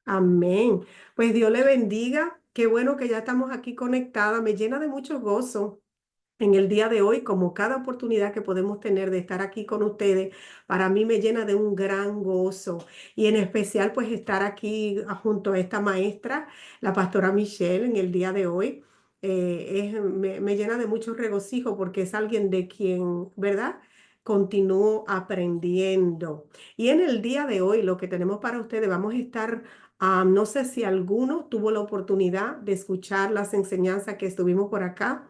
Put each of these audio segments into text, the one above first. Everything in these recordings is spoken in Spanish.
Amén. Pues Dios le bendiga. Qué bueno que ya estamos aquí conectadas. Me llena de mucho gozo en el día de hoy, como cada oportunidad que podemos tener de estar aquí con ustedes, para mí me llena de un gran gozo y en especial pues estar aquí junto a esta maestra, la pastora Michelle, en el día de hoy. Me llena de mucho regocijo porque es alguien de quien, ¿verdad? Continúo aprendiendo. Y en el día de hoy lo que tenemos para ustedes, vamos a estar, no sé si alguno tuvo la oportunidad de escuchar las enseñanzas que estuvimos por acá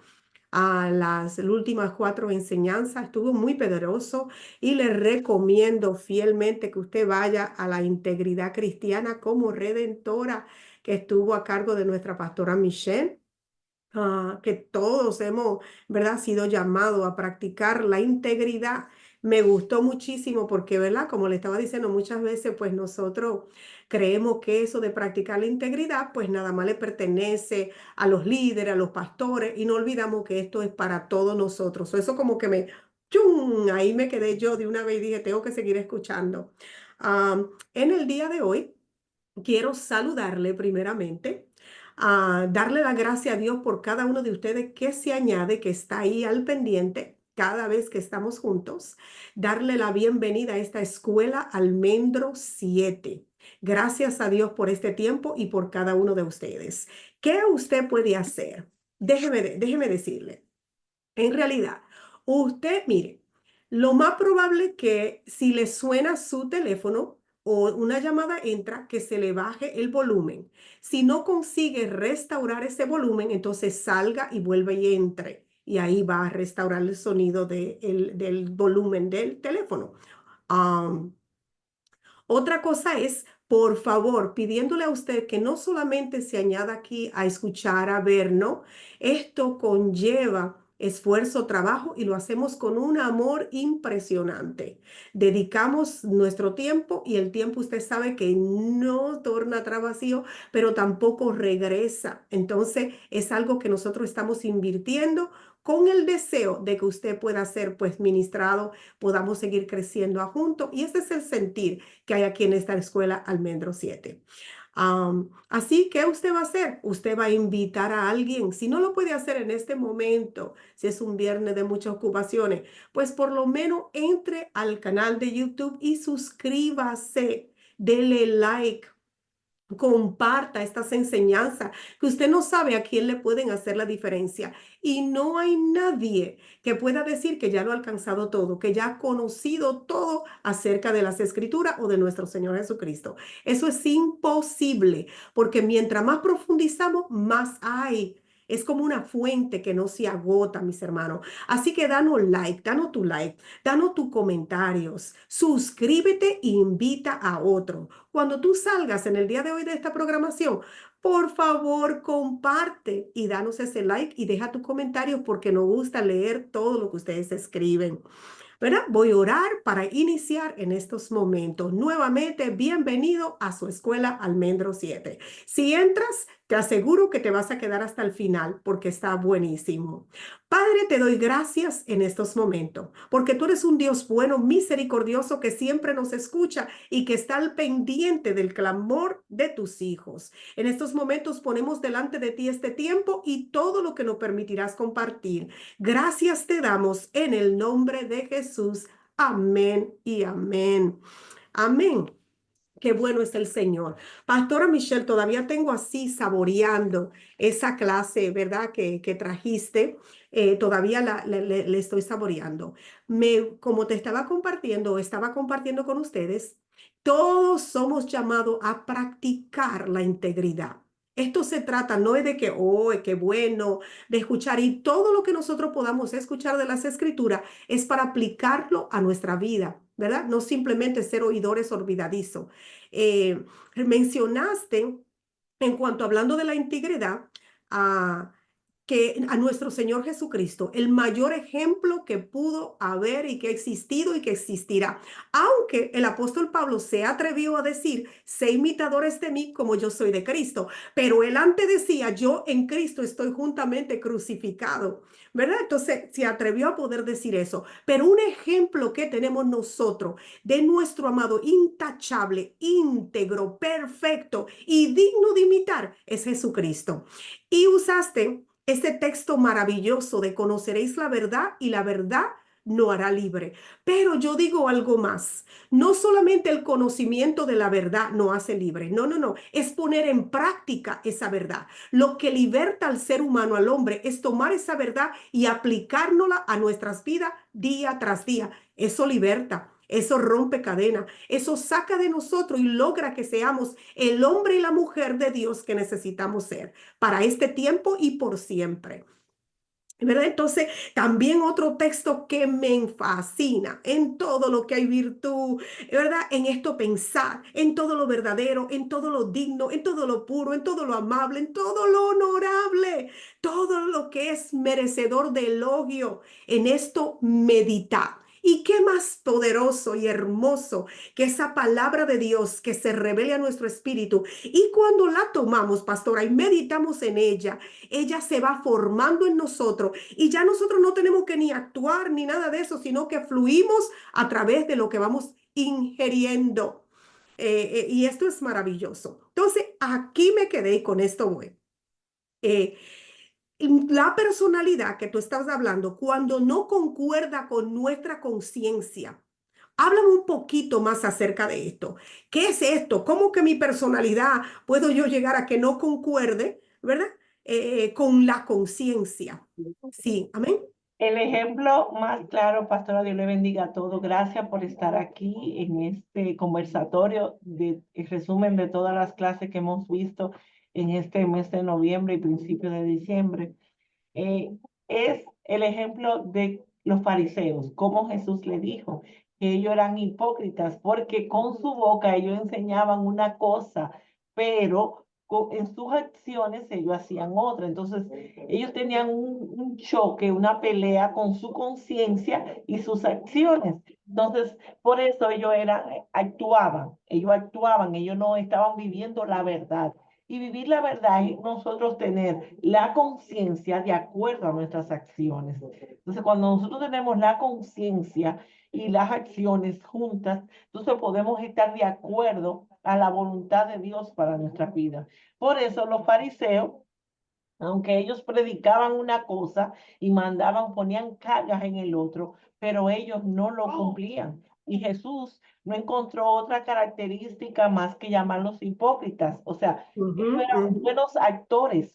a las últimas cuatro enseñanzas. Estuvo muy poderoso y le recomiendo fielmente que usted vaya a la integridad cristiana como redentora que estuvo a cargo de nuestra pastora Michelle. Que todos hemos, ¿verdad?, sido llamados a practicar la integridad. Me gustó muchísimo porque, ¿verdad?, como le estaba diciendo muchas veces, pues nosotros creemos que eso de practicar la integridad, pues nada más le pertenece a los líderes, a los pastores, y no olvidamos que esto es para todos nosotros. Eso como que ¡chum! Ahí me quedé yo de una vez y dije, tengo que seguir escuchando. En el día de hoy, quiero saludarle primeramente, darle la gracia a Dios por cada uno de ustedes que se añade, que está ahí al pendiente cada vez que estamos juntos, darle la bienvenida a esta escuela Almendro 7. Gracias a Dios por este tiempo y por cada uno de ustedes. ¿Qué usted puede hacer? Déjeme decirle. En realidad, usted, mire, lo más probable que si le suena su teléfono o una llamada entra, que se le baje el volumen. Si no consigue restaurar ese volumen, entonces salga y vuelve y entre. Y ahí va a restaurar el sonido del volumen del teléfono. Am, Otra cosa es, por favor, pidiéndole a usted que no solamente se añada aquí a escuchar, a ver, ¿no? Esto conlleva esfuerzo, trabajo y lo hacemos con un amor impresionante. Dedicamos nuestro tiempo y el tiempo usted sabe que no torna atrás vacío, pero tampoco regresa. Entonces es algo que nosotros estamos invirtiendo con el deseo de que usted pueda ser pues ministrado, podamos seguir creciendo juntos y ese es el sentir que hay aquí en esta escuela Almendro 7. Así que usted va a hacer, usted va a invitar a alguien, si no lo puede hacer en este momento, si es un viernes de muchas ocupaciones, pues por lo menos entre al canal de YouTube y suscríbase, dele like, comparta estas enseñanzas, que usted no sabe a quién le pueden hacer la diferencia. Y no hay nadie que pueda decir que ya lo ha alcanzado todo, que ya ha conocido todo acerca de las escrituras o de nuestro Señor Jesucristo. Eso es imposible, porque mientras más profundizamos, más hay. Es como una fuente que no se agota, mis hermanos. Así que danos tu like, danos tus comentarios, suscríbete e invita a otro. Cuando tú salgas en el día de hoy de esta programación, por favor, comparte y danos ese like y deja tus comentarios porque nos gusta leer todo lo que ustedes escriben. ¿Verdad? Voy a orar para iniciar en estos momentos. Nuevamente, bienvenido a su escuela Almendro 7. Si entras, te aseguro que te vas a quedar hasta el final porque está buenísimo. Padre, te doy gracias en estos momentos porque tú eres un Dios bueno, misericordioso que siempre nos escucha y que está al pendiente del clamor de tus hijos. En estos momentos ponemos delante de ti este tiempo y todo lo que nos permitirás compartir. Gracias te damos en el nombre de Jesús. Amén y amén. Amén. Qué bueno es el Señor. Pastora Michelle, todavía tengo así saboreando esa clase, ¿verdad? Que trajiste. Todavía le estoy saboreando. Como te estaba compartiendo con ustedes, todos somos llamados a practicar la integridad. Esto se trata no es de que, oh, qué bueno, de escuchar y todo lo que nosotros podamos escuchar de las escrituras es para aplicarlo a nuestra vida, ¿verdad? No simplemente ser oidores olvidadizos. Mencionaste, en cuanto hablando de la integridad, que a nuestro Señor Jesucristo, el mayor ejemplo que pudo haber y que ha existido y que existirá. Aunque el apóstol Pablo se atrevió a decir, sé imitadores de mí como yo soy de Cristo, pero él antes decía, yo en Cristo estoy juntamente crucificado, ¿verdad? Entonces se atrevió a poder decir eso. Pero un ejemplo que tenemos nosotros de nuestro amado intachable, íntegro, perfecto y digno de imitar es Jesucristo. Y usaste ese texto maravilloso de conoceréis la verdad y la verdad no hará libre. Pero yo digo algo más. No solamente el conocimiento de la verdad no hace libre. No, no, no. Es poner en práctica esa verdad. Lo que liberta al ser humano, al hombre, es tomar esa verdad y aplicárnosla a nuestras vidas día tras día. Eso liberta. Eso rompe cadena, eso saca de nosotros y logra que seamos el hombre y la mujer de Dios que necesitamos ser para este tiempo y por siempre. ¿Verdad? Entonces, también otro texto que me fascina en todo lo que hay virtud, ¿verdad? En esto pensar, en todo lo verdadero, en todo lo digno, en todo lo puro, en todo lo amable, en todo lo honorable, todo lo que es merecedor de elogio, en esto meditar. ¿Y qué más poderoso y hermoso que esa palabra de Dios que se revela a nuestro espíritu? Y cuando la tomamos, pastora, y meditamos en ella se va formando en nosotros y ya nosotros no tenemos que ni actuar ni nada de eso, sino que fluimos a través de lo que vamos ingiriendo. Y esto es maravilloso. Entonces, aquí me quedé y con esto voy. Eh, la personalidad que tú estás hablando, cuando no concuerda con nuestra conciencia, háblame un poquito más acerca de esto. ¿Qué es esto? ¿Cómo que mi personalidad puedo yo llegar a que no concuerde, ¿verdad? Con la conciencia. Sí, amén. El ejemplo más claro, pastora, Dios le bendiga a todos. Gracias por estar aquí en este conversatorio de el resumen de todas las clases que hemos visto en este mes de noviembre y principio de diciembre. Eh, es el ejemplo de los fariseos, como Jesús le dijo que ellos eran hipócritas porque con su boca ellos enseñaban una cosa, pero en sus acciones ellos hacían otra. Entonces, ellos tenían un choque, una pelea con su conciencia y sus acciones. Entonces, por eso ellos actuaban, ellos no estaban viviendo la verdad. Y vivir la verdad es nosotros tener la conciencia de acuerdo a nuestras acciones. Entonces, cuando nosotros tenemos la conciencia y las acciones juntas, entonces podemos estar de acuerdo a la voluntad de Dios para nuestra vida. Por eso los fariseos, aunque ellos predicaban una cosa y mandaban, ponían cargas en el otro, pero ellos no lo cumplían. Y Jesús no encontró otra característica más que llamarlos hipócritas. O sea, Ujú, ellos eran ujú.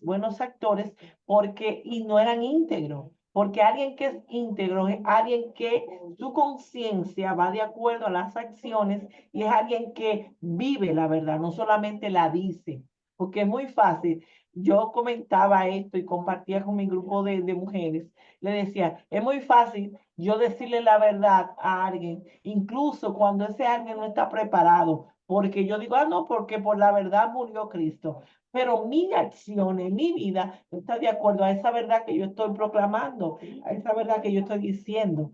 buenos actores porque, y no eran íntegros. Porque alguien que es íntegro es alguien que su conciencia va de acuerdo a las acciones y es alguien que vive la verdad, no solamente la dice. Porque es muy fácil, yo comentaba esto y compartía con mi grupo de mujeres. Le decía, es muy fácil yo decirle la verdad a alguien, incluso cuando ese alguien no está preparado, porque yo digo, no, porque por la verdad murió Cristo. Pero mi acción en mi vida no está de acuerdo a esa verdad que yo estoy proclamando, a esa verdad que yo estoy diciendo.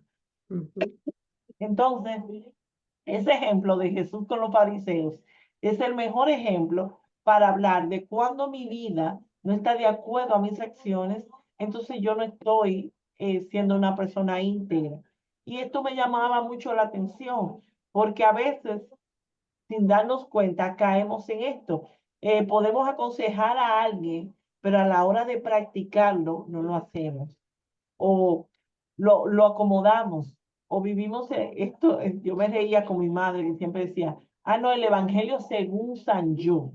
Ujú. Entonces, ese ejemplo de Jesús con los fariseos es el mejor ejemplo para hablar de cuando mi vida no está de acuerdo a mis acciones, entonces yo no estoy siendo una persona íntegra. Y esto me llamaba mucho la atención, porque a veces, sin darnos cuenta, caemos en esto. Podemos aconsejar a alguien, pero a la hora de practicarlo, no lo hacemos o lo acomodamos, o vivimos esto. Yo me reía con mi madre que siempre decía, no, el Evangelio según San yo,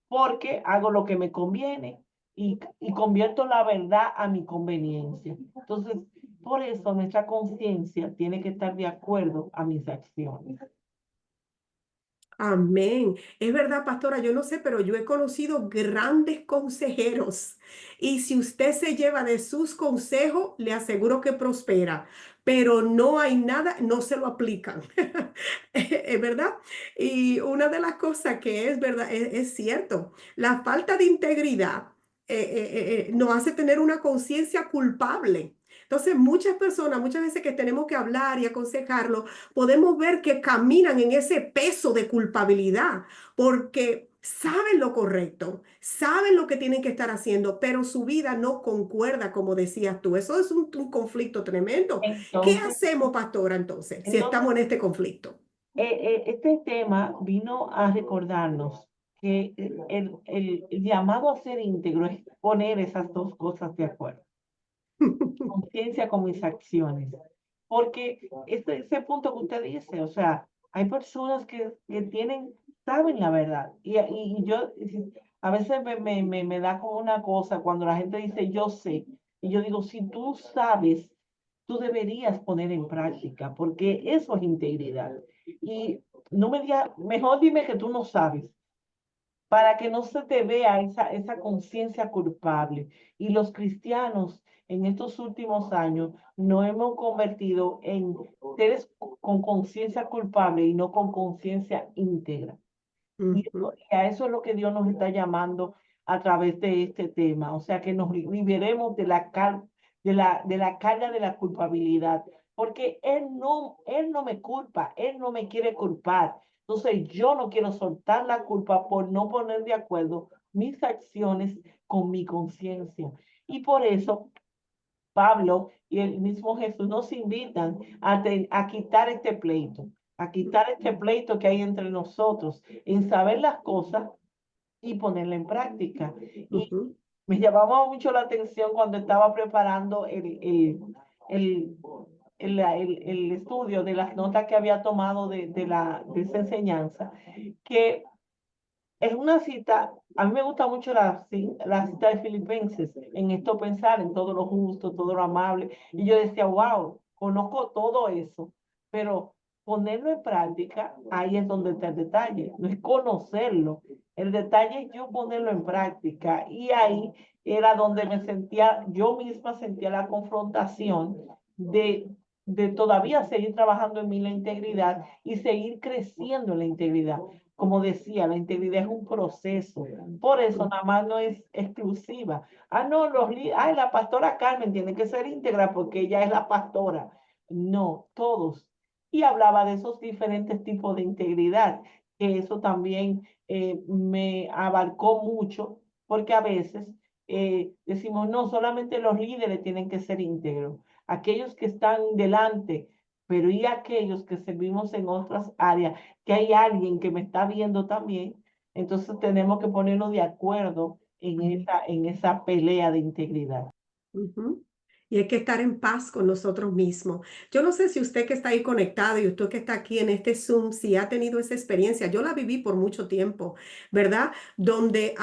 porque hago lo que me conviene y convierto la verdad a mi conveniencia. Entonces, por eso nuestra conciencia tiene que estar de acuerdo a mis acciones. Amén. Es verdad, pastora, yo no sé, pero yo he conocido grandes consejeros y si usted se lleva de sus consejos, le aseguro que prospera, pero no hay nada, no se lo aplican. ¿Es verdad? Y una de las cosas que es verdad, es cierto, la falta de integridad. nos hace tener una conciencia culpable. Entonces, muchas personas, muchas veces que tenemos que hablar y aconsejarlo, podemos ver que caminan en ese peso de culpabilidad, porque saben lo correcto, saben lo que tienen que estar haciendo, pero su vida no concuerda, como decías tú. Eso es un conflicto tremendo. ¿Qué Entonces, hacemos, pastora, entonces, si entonces estamos en este conflicto? este tema vino a recordarnos que el llamado a ser íntegro es poner esas dos cosas de acuerdo, conciencia con mis acciones. Porque ese punto que usted dice, o sea, hay personas que tienen, saben la verdad. Y yo a veces me da como una cosa cuando la gente dice yo sé. Y yo digo, si tú sabes, tú deberías poner en práctica, porque eso es integridad. Y no me digas, mejor dime que tú no sabes para que no se te vea esa conciencia culpable. Y los cristianos en estos últimos años nos hemos convertido en seres con conciencia culpable y no con conciencia íntegra. Ujú, Y a eso es lo que Dios nos está llamando a través de este tema. O sea, que nos liberemos de la carga de la culpabilidad. Porque Él no me culpa, Él no me quiere culpar. Entonces yo no quiero soltar la culpa por no poner de acuerdo mis acciones con mi conciencia. Y por eso Pablo y el mismo Jesús nos invitan a quitar este pleito que hay entre nosotros, en saber las cosas y ponerla en práctica. Y ujú, me llamaba mucho la atención cuando estaba preparando el, el estudio de las notas que había tomado de esa enseñanza, que es una cita, a mí me gusta mucho la cita de Filipenses, en esto pensar, en todo lo justo, todo lo amable. Y yo decía, wow, conozco todo eso, pero ponerlo en práctica, ahí es donde está el detalle, no es conocerlo. El detalle es yo ponerlo en práctica. Y ahí era donde yo misma sentía la confrontación de, de todavía seguir trabajando en mí la integridad y seguir creciendo en la integridad. Como decía, la integridad es un proceso. Por eso nada más no es exclusiva. No, la pastora Carmen tiene que ser íntegra porque ella es la pastora. No, todos. Y hablaba de esos diferentes tipos de integridad, que eso también me abarcó mucho, porque a veces decimos, no, solamente los líderes tienen que ser íntegros, aquellos que están delante, pero y aquellos que servimos en otras áreas, que hay alguien que me está viendo también, entonces tenemos que ponernos de acuerdo en esa pelea de integridad. ujú. Y hay que estar en paz con nosotros mismos. Yo no sé si usted que está ahí conectado y usted que está aquí en este Zoom, si ha tenido esa experiencia. Yo la viví por mucho tiempo, ¿verdad? Donde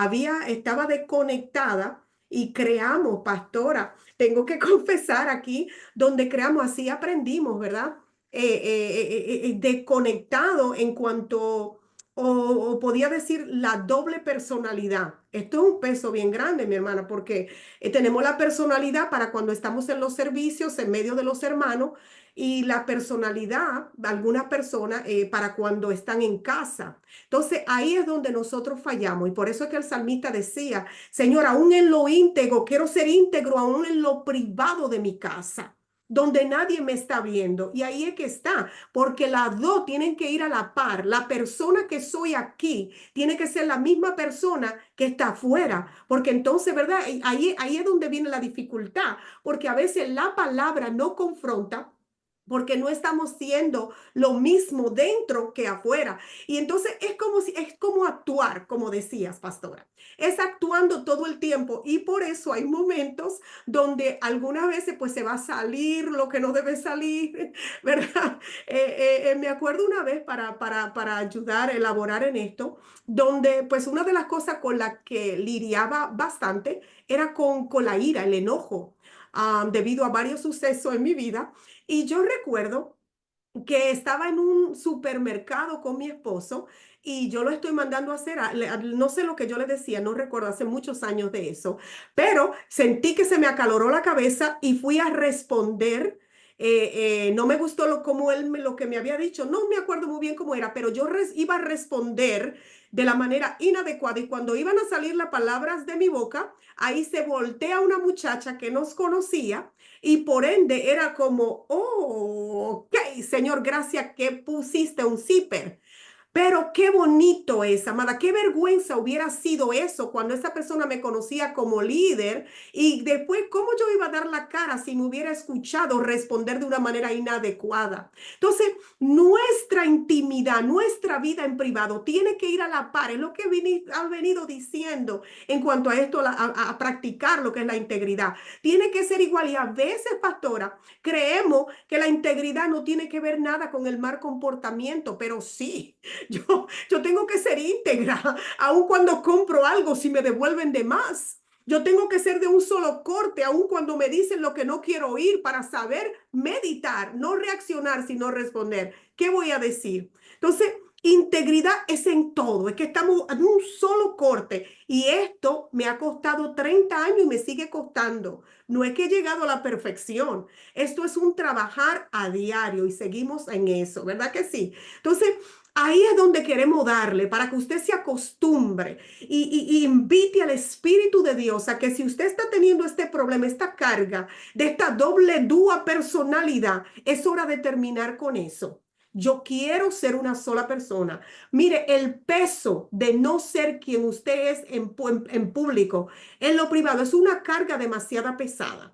estaba desconectada y creamos, pastora, tengo que confesar aquí, donde creamos, así aprendimos, ¿verdad? Desconectado en cuanto, o podía decir la doble personalidad. Esto es un peso bien grande, mi hermana, porque tenemos la personalidad para cuando estamos en los servicios, en medio de los hermanos, y la personalidad de algunas personas para cuando están en casa. Entonces ahí es donde nosotros fallamos y por eso es que el salmista decía, Señor, aún en lo íntegro, quiero ser íntegro, aún en lo privado de mi casa, donde nadie me está viendo. Y ahí es que está, porque las dos tienen que ir a la par. La persona que soy aquí tiene que ser la misma persona que está afuera, porque entonces, ¿verdad? Ahí es donde viene la dificultad, porque a veces la palabra no confronta, porque no estamos siendo lo mismo dentro que afuera. Y entonces es como actuar, como decías, pastora. Es actuando todo el tiempo y por eso hay momentos donde algunas veces pues se va a salir lo que no debe salir, ¿verdad? Me acuerdo una vez para ayudar a elaborar en esto, donde pues una de las cosas con las que lidiaba bastante era con la ira, el enojo, debido a varios sucesos en mi vida. Y yo recuerdo que estaba en un supermercado con mi esposo y yo lo estoy mandando a hacer, no sé lo que yo le decía, no recuerdo, hace muchos años de eso, pero sentí que se me acaloró la cabeza y fui a responder. no me gustó como lo que me había dicho, no me acuerdo muy bien cómo era, pero yo iba a responder de la manera inadecuada y cuando iban a salir las palabras de mi boca, ahí se voltea una muchacha que nos conocía y por ende era como, oh, ok, Señor, gracias que pusiste un zipper. Pero qué bonito es, amada, qué vergüenza hubiera sido eso cuando esa persona me conocía como líder y después cómo yo iba a dar la cara si me hubiera escuchado responder de una manera inadecuada. Entonces, nuestra intimidad, nuestra vida en privado tiene que ir a la par, es lo que ha venido diciendo en cuanto a esto, a practicar lo que es la integridad. Tiene que ser igual y a veces, pastora, creemos que la integridad no tiene que ver nada con el mal comportamiento, pero sí. Yo tengo que ser íntegra, aun cuando compro algo, si me devuelven de más. Yo tengo que ser de un solo corte, aun cuando me dicen lo que no quiero oír, para saber meditar, no reaccionar, sino responder. ¿Qué voy a decir? Entonces, integridad es en todo, es que estamos en un solo corte y esto me ha costado 30 años y me sigue costando. No es que he llegado a la perfección, esto es un trabajar a diario y seguimos en eso, ¿verdad que sí? Entonces, ahí es donde queremos darle para que usted se acostumbre y invite al Espíritu de Dios a que si usted está teniendo este problema, esta carga de esta doble dúa personalidad, es hora de terminar con eso. Yo quiero ser una sola persona. Mire, el peso de no ser quien usted es en público, en lo privado, es una carga demasiada pesada.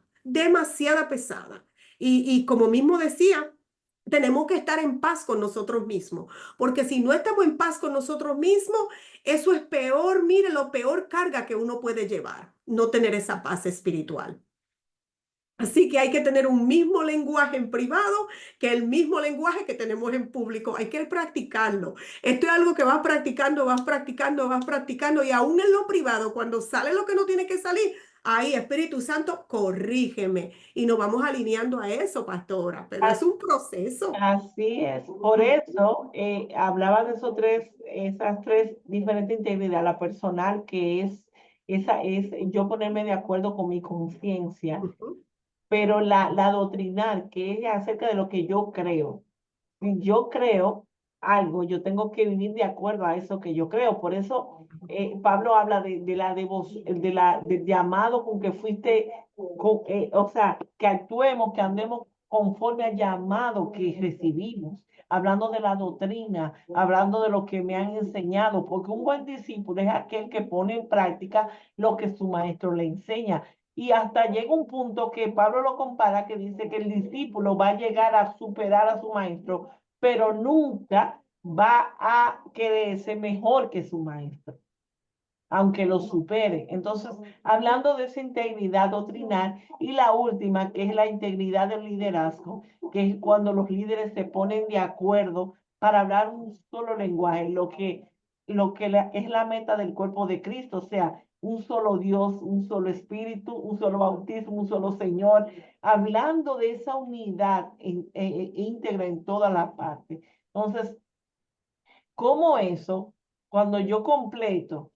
Y como mismo decía, tenemos que estar en paz con nosotros mismos, porque si no estamos en paz con nosotros mismos, eso es peor, mire, lo peor carga que uno puede llevar, no tener esa paz espiritual. Así que hay que tener un mismo lenguaje en privado que el mismo lenguaje que tenemos en público. Hay que practicarlo. Esto es algo que vas practicando, vas practicando, vas practicando y aún en lo privado, cuando sale lo que no tiene que salir, ahí Espíritu Santo, corrígeme. Y nos vamos alineando a eso, pastora, pero es un proceso. Así es. Por eso hablaba de esas tres diferentes integridades. La personal, que esa es yo ponerme de acuerdo con mi conciencia, Ujú. pero la doctrinal, que es acerca de lo que yo creo. Si yo creo algo, yo tengo que vivir de acuerdo a eso que yo creo. Por eso Pablo habla de la devoción, del llamado con que fuiste, o sea, que actuemos, que andemos conforme al llamado que recibimos, hablando de la doctrina, hablando de lo que me han enseñado, porque un buen discípulo es aquel que pone en práctica lo que su maestro le enseña. Y hasta llega un punto que Pablo lo compara, que dice que el discípulo va a llegar a superar a su maestro, pero nunca va a creerse mejor que su maestro, aunque lo supere. Entonces, hablando de esa integridad doctrinal y la última, que es la integridad del liderazgo, que es cuando los líderes se ponen de acuerdo para hablar un solo lenguaje, es la meta del cuerpo de Cristo, o sea, un solo Dios, un solo Espíritu, un solo bautismo, un solo Señor, hablando de esa unidad íntegra en toda la parte. Entonces, ¿cómo eso, cuando yo completo,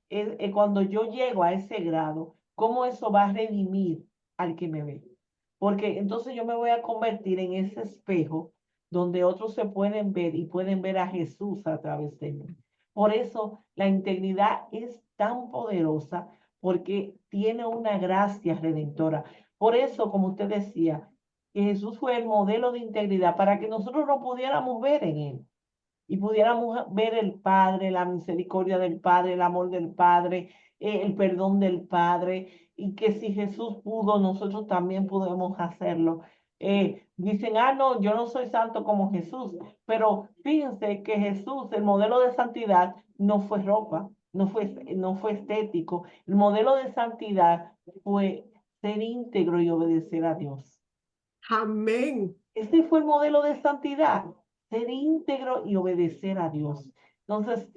cuando yo llego a ese grado, cómo eso va a redimir al que me ve? Porque entonces yo me voy a convertir en ese espejo donde otros se pueden ver y pueden ver a Jesús a través de mí. Por eso la integridad es tan poderosa porque tiene una gracia redentora. Por eso, como usted decía, que Jesús fue el modelo de integridad para que nosotros lo pudiéramos ver en él y pudiéramos ver el Padre, la misericordia del Padre, el amor del Padre, el perdón del Padre, y que si Jesús pudo, nosotros también podemos hacerlo. Dicen, ah, no, yo no soy santo como Jesús, pero fíjense que Jesús, el modelo de santidad, no fue ropa, no fue estético. El modelo de santidad fue ser íntegro y obedecer a Dios. Amén. Ese fue el modelo de santidad, ser íntegro y obedecer a Dios. Entonces,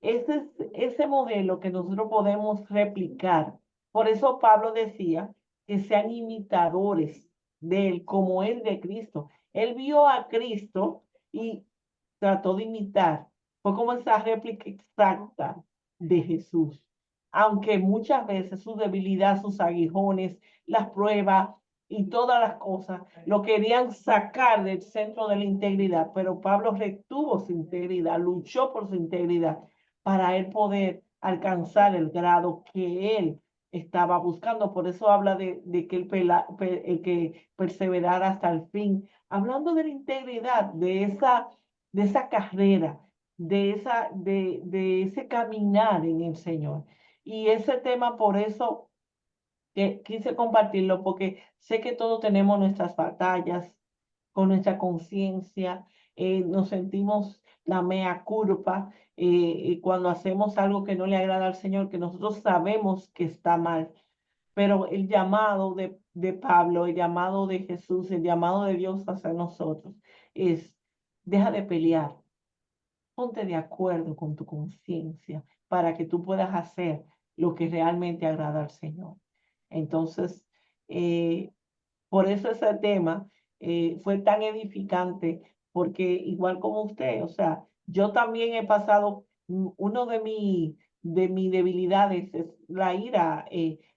ese es ese modelo que nosotros podemos replicar. Por eso Pablo decía que sean imitadores de él, como él de Cristo. Él vio a Cristo y trató de imitar. Fue como esa réplica exacta de Jesús. Aunque muchas veces su debilidad, sus aguijones, las pruebas, y todas las cosas, lo querían sacar del centro de la integridad, pero Pablo retuvo su integridad, luchó por su integridad para él poder alcanzar el grado que él estaba buscando. Por eso habla de que el que perseverara hasta el fin. Hablando de la integridad, de esa carrera, de ese caminar en el Señor. Y ese tema, por eso que quise compartirlo, porque sé que todos tenemos nuestras batallas con nuestra conciencia, nos sentimos la mea culpa cuando hacemos algo que no le agrada al Señor, que nosotros sabemos que está mal. Pero el llamado de Pablo, el llamado de Jesús, el llamado de Dios hacia nosotros es, deja de pelear, ponte de acuerdo con tu conciencia para que tú puedas hacer lo que realmente agrada al Señor. Entonces, eh, por eso ese tema fue tan edificante, porque igual como usted, o sea, yo también he pasado, uno de mis debilidades es la ira,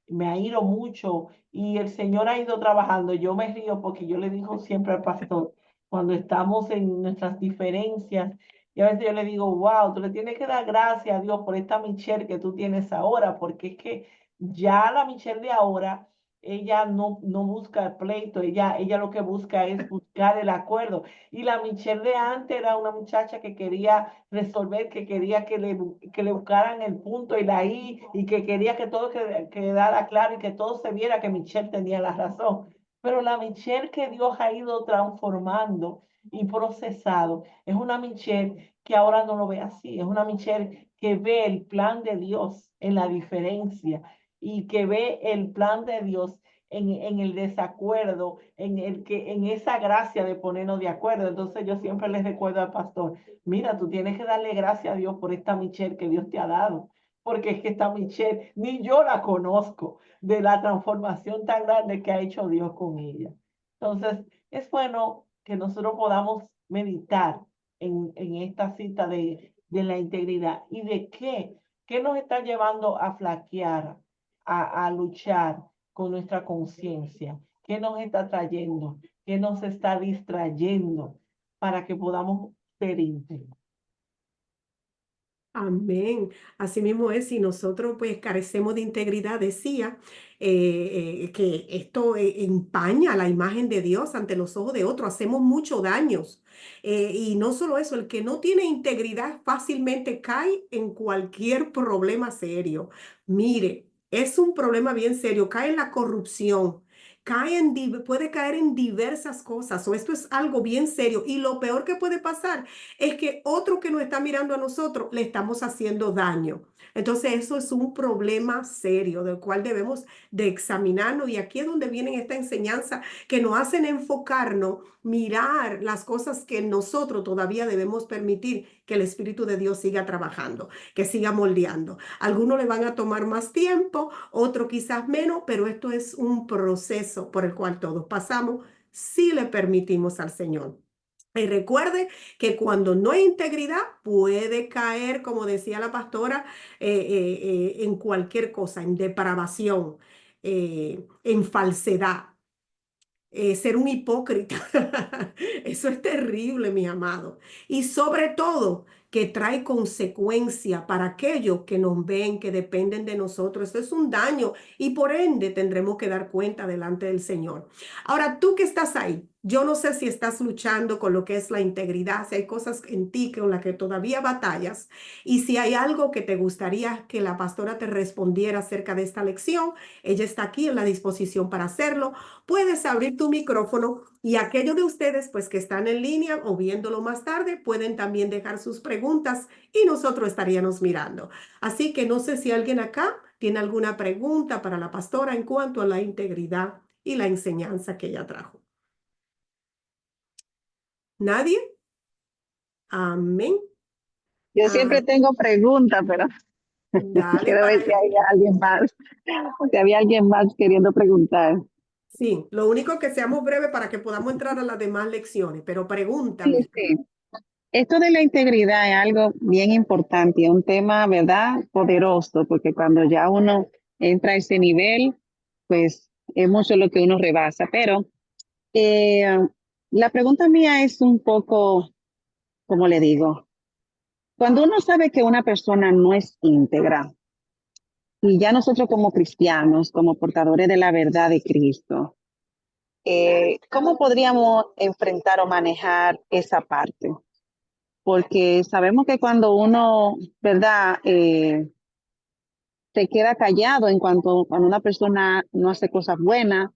me airo mucho y el Señor ha ido trabajando. Yo me río porque yo le digo siempre al pastor, cuando estamos en nuestras diferencias, y a veces yo le digo, wow, tú le tienes que dar gracias a Dios por esta Michelle que tú tienes ahora, porque es que ya la Michelle de ahora ella no busca el pleito, ella lo que busca es buscar el acuerdo. Y la Michelle de antes era una muchacha que quería resolver, que quería que le buscaran el punto y la I, y que quería que todo quedara claro y que todo se viera que Michelle tenía la razón. Pero la Michelle que Dios ha ido transformando y procesado es una Michelle que ahora no lo ve así, es una Michelle que ve el plan de Dios en la diferencia y que ve el plan de Dios en el desacuerdo, en esa gracia de ponernos de acuerdo. Entonces yo siempre les recuerdo al pastor, mira, tú tienes que darle gracias a Dios por esta Michelle que Dios te ha dado, porque es que esta Michelle ni yo la conozco de la transformación tan grande que ha hecho Dios con ella. Entonces es bueno que nosotros podamos meditar en esta cita de la integridad y de qué nos está llevando a flaquear, a luchar con nuestra conciencia, qué nos está trayendo, qué nos está distrayendo para que podamos ser íntegros. Amén. Así mismo es, si nosotros pues carecemos de integridad, decía, que esto empaña la imagen de Dios ante los ojos de otros, hacemos mucho daños. Y no solo eso, el que no tiene integridad fácilmente cae en cualquier problema serio. Mire, es un problema bien serio, cae en la corrupción. Puede caer en diversas cosas, o esto es algo bien serio. Y lo peor que puede pasar es que otro que nos está mirando a nosotros le estamos haciendo daño. Entonces eso es un problema serio del cual debemos de examinarnos y aquí es donde viene esta enseñanza que nos hacen enfocarnos, mirar las cosas que nosotros todavía debemos permitir que el Espíritu de Dios siga trabajando, que siga moldeando. Algunos le van a tomar más tiempo, otros quizás menos, pero esto es un proceso por el cual todos pasamos si le permitimos al Señor. Y recuerde que cuando no hay integridad puede caer, como decía la pastora, en cualquier cosa, en depravación, en falsedad, ser un hipócrita. Eso es terrible, mi amado. Y sobre todo, que trae consecuencia para aquellos que nos ven, que dependen de nosotros. Esto es un daño y por ende tendremos que dar cuenta delante del Señor. Ahora, tú que estás ahí, yo no sé si estás luchando con lo que es la integridad, si hay cosas en ti con las que todavía batallas y si hay algo que te gustaría que la pastora te respondiera acerca de esta lección, ella está aquí en la disposición para hacerlo. Puedes abrir tu micrófono y aquellos de ustedes pues que están en línea o viéndolo más tarde pueden también dejar sus preguntas y nosotros estaríamos mirando. Así que no sé si alguien acá tiene alguna pregunta para la pastora en cuanto a la integridad y la enseñanza que ella trajo. ¿Nadie? Amén. Yo Ah, siempre tengo preguntas, pero dale quiero ver para si hay alguien más, si había alguien más queriendo preguntar. Sí, lo único que seamos breves para que podamos entrar a las demás lecciones, pero Sí, pregúntame. sí. Esto de la integridad es algo bien importante, es un tema, ¿verdad? Poderoso, porque cuando ya uno entra a ese nivel, pues es mucho lo que uno rebasa, pero eh, la pregunta mía es un poco, como le digo, cuando uno sabe que una persona no es íntegra, y ya nosotros como cristianos, como portadores de la verdad de Cristo, ¿cómo podríamos enfrentar o manejar esa parte? Porque sabemos que cuando uno, ¿verdad? Se queda callado en cuanto cuando una persona no hace cosas buenas,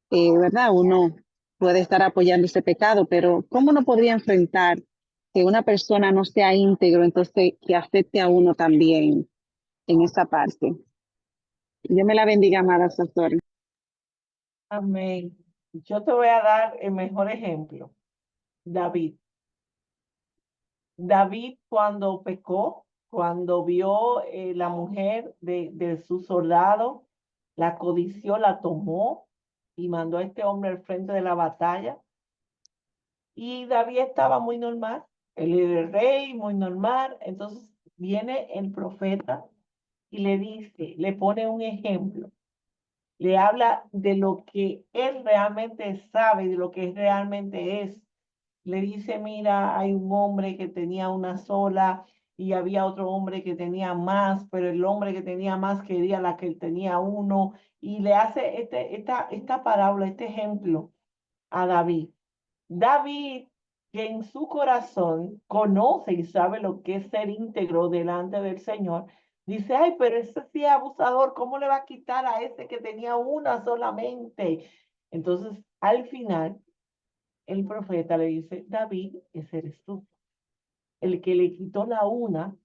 ¿verdad? Uno puede estar apoyando ese pecado, pero ¿cómo uno podría enfrentar que una persona no sea íntegro, entonces que afecte a uno también en esa parte? Dios me la bendiga, amada pastora. Amén. Yo te voy a dar el mejor ejemplo, David. David cuando pecó, cuando vio la mujer de su soldado, la codició, la tomó y mandó a este hombre al frente de la batalla. Y David estaba muy normal, él era el rey, muy normal. Entonces viene el profeta y le dice, le pone un ejemplo, le habla de lo que él realmente sabe, de lo que realmente es. Le dice, mira, hay un hombre que tenía una sola y había otro hombre que tenía más, pero el hombre que tenía más quería la que tenía uno. Y le hace esta parábola, este ejemplo a David. David, que en su corazón conoce y sabe lo que es ser íntegro delante del Señor, dice, ay, pero ese sí es abusador, ¿cómo le va a quitar a ese que tenía una solamente? Entonces, al final, el profeta le dice, David, ese eres tú, el que le quitó la una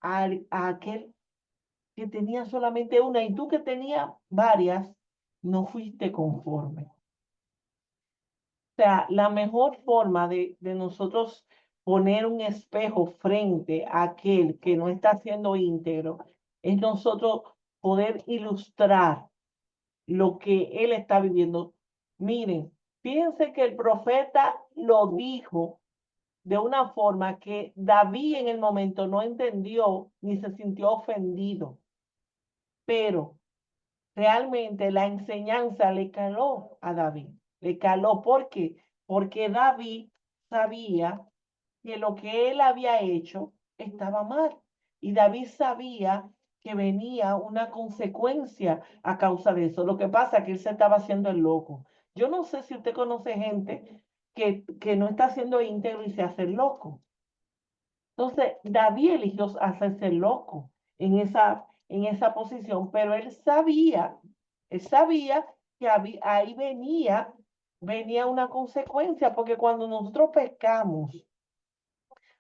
a aquel que tenía solamente una y tú que tenías varias, no fuiste conforme. O sea, la mejor forma de nosotros poner un espejo frente a aquel que no está siendo íntegro es nosotros poder ilustrar lo que él está viviendo. Miren, fíjense que el profeta lo dijo de una forma que David en el momento no entendió ni se sintió ofendido, pero realmente la enseñanza le caló a David. Le caló, ¿por qué? Porque David sabía que lo que él había hecho estaba mal. Y David sabía que venía una consecuencia a causa de eso. Lo que pasa es que él se estaba haciendo el loco. Yo no sé si usted conoce gente que no está siendo íntegro y se hace el loco. Entonces, David eligió hacerse loco en esa posición, pero él sabía que ahí venía una consecuencia, porque cuando nosotros pecamos,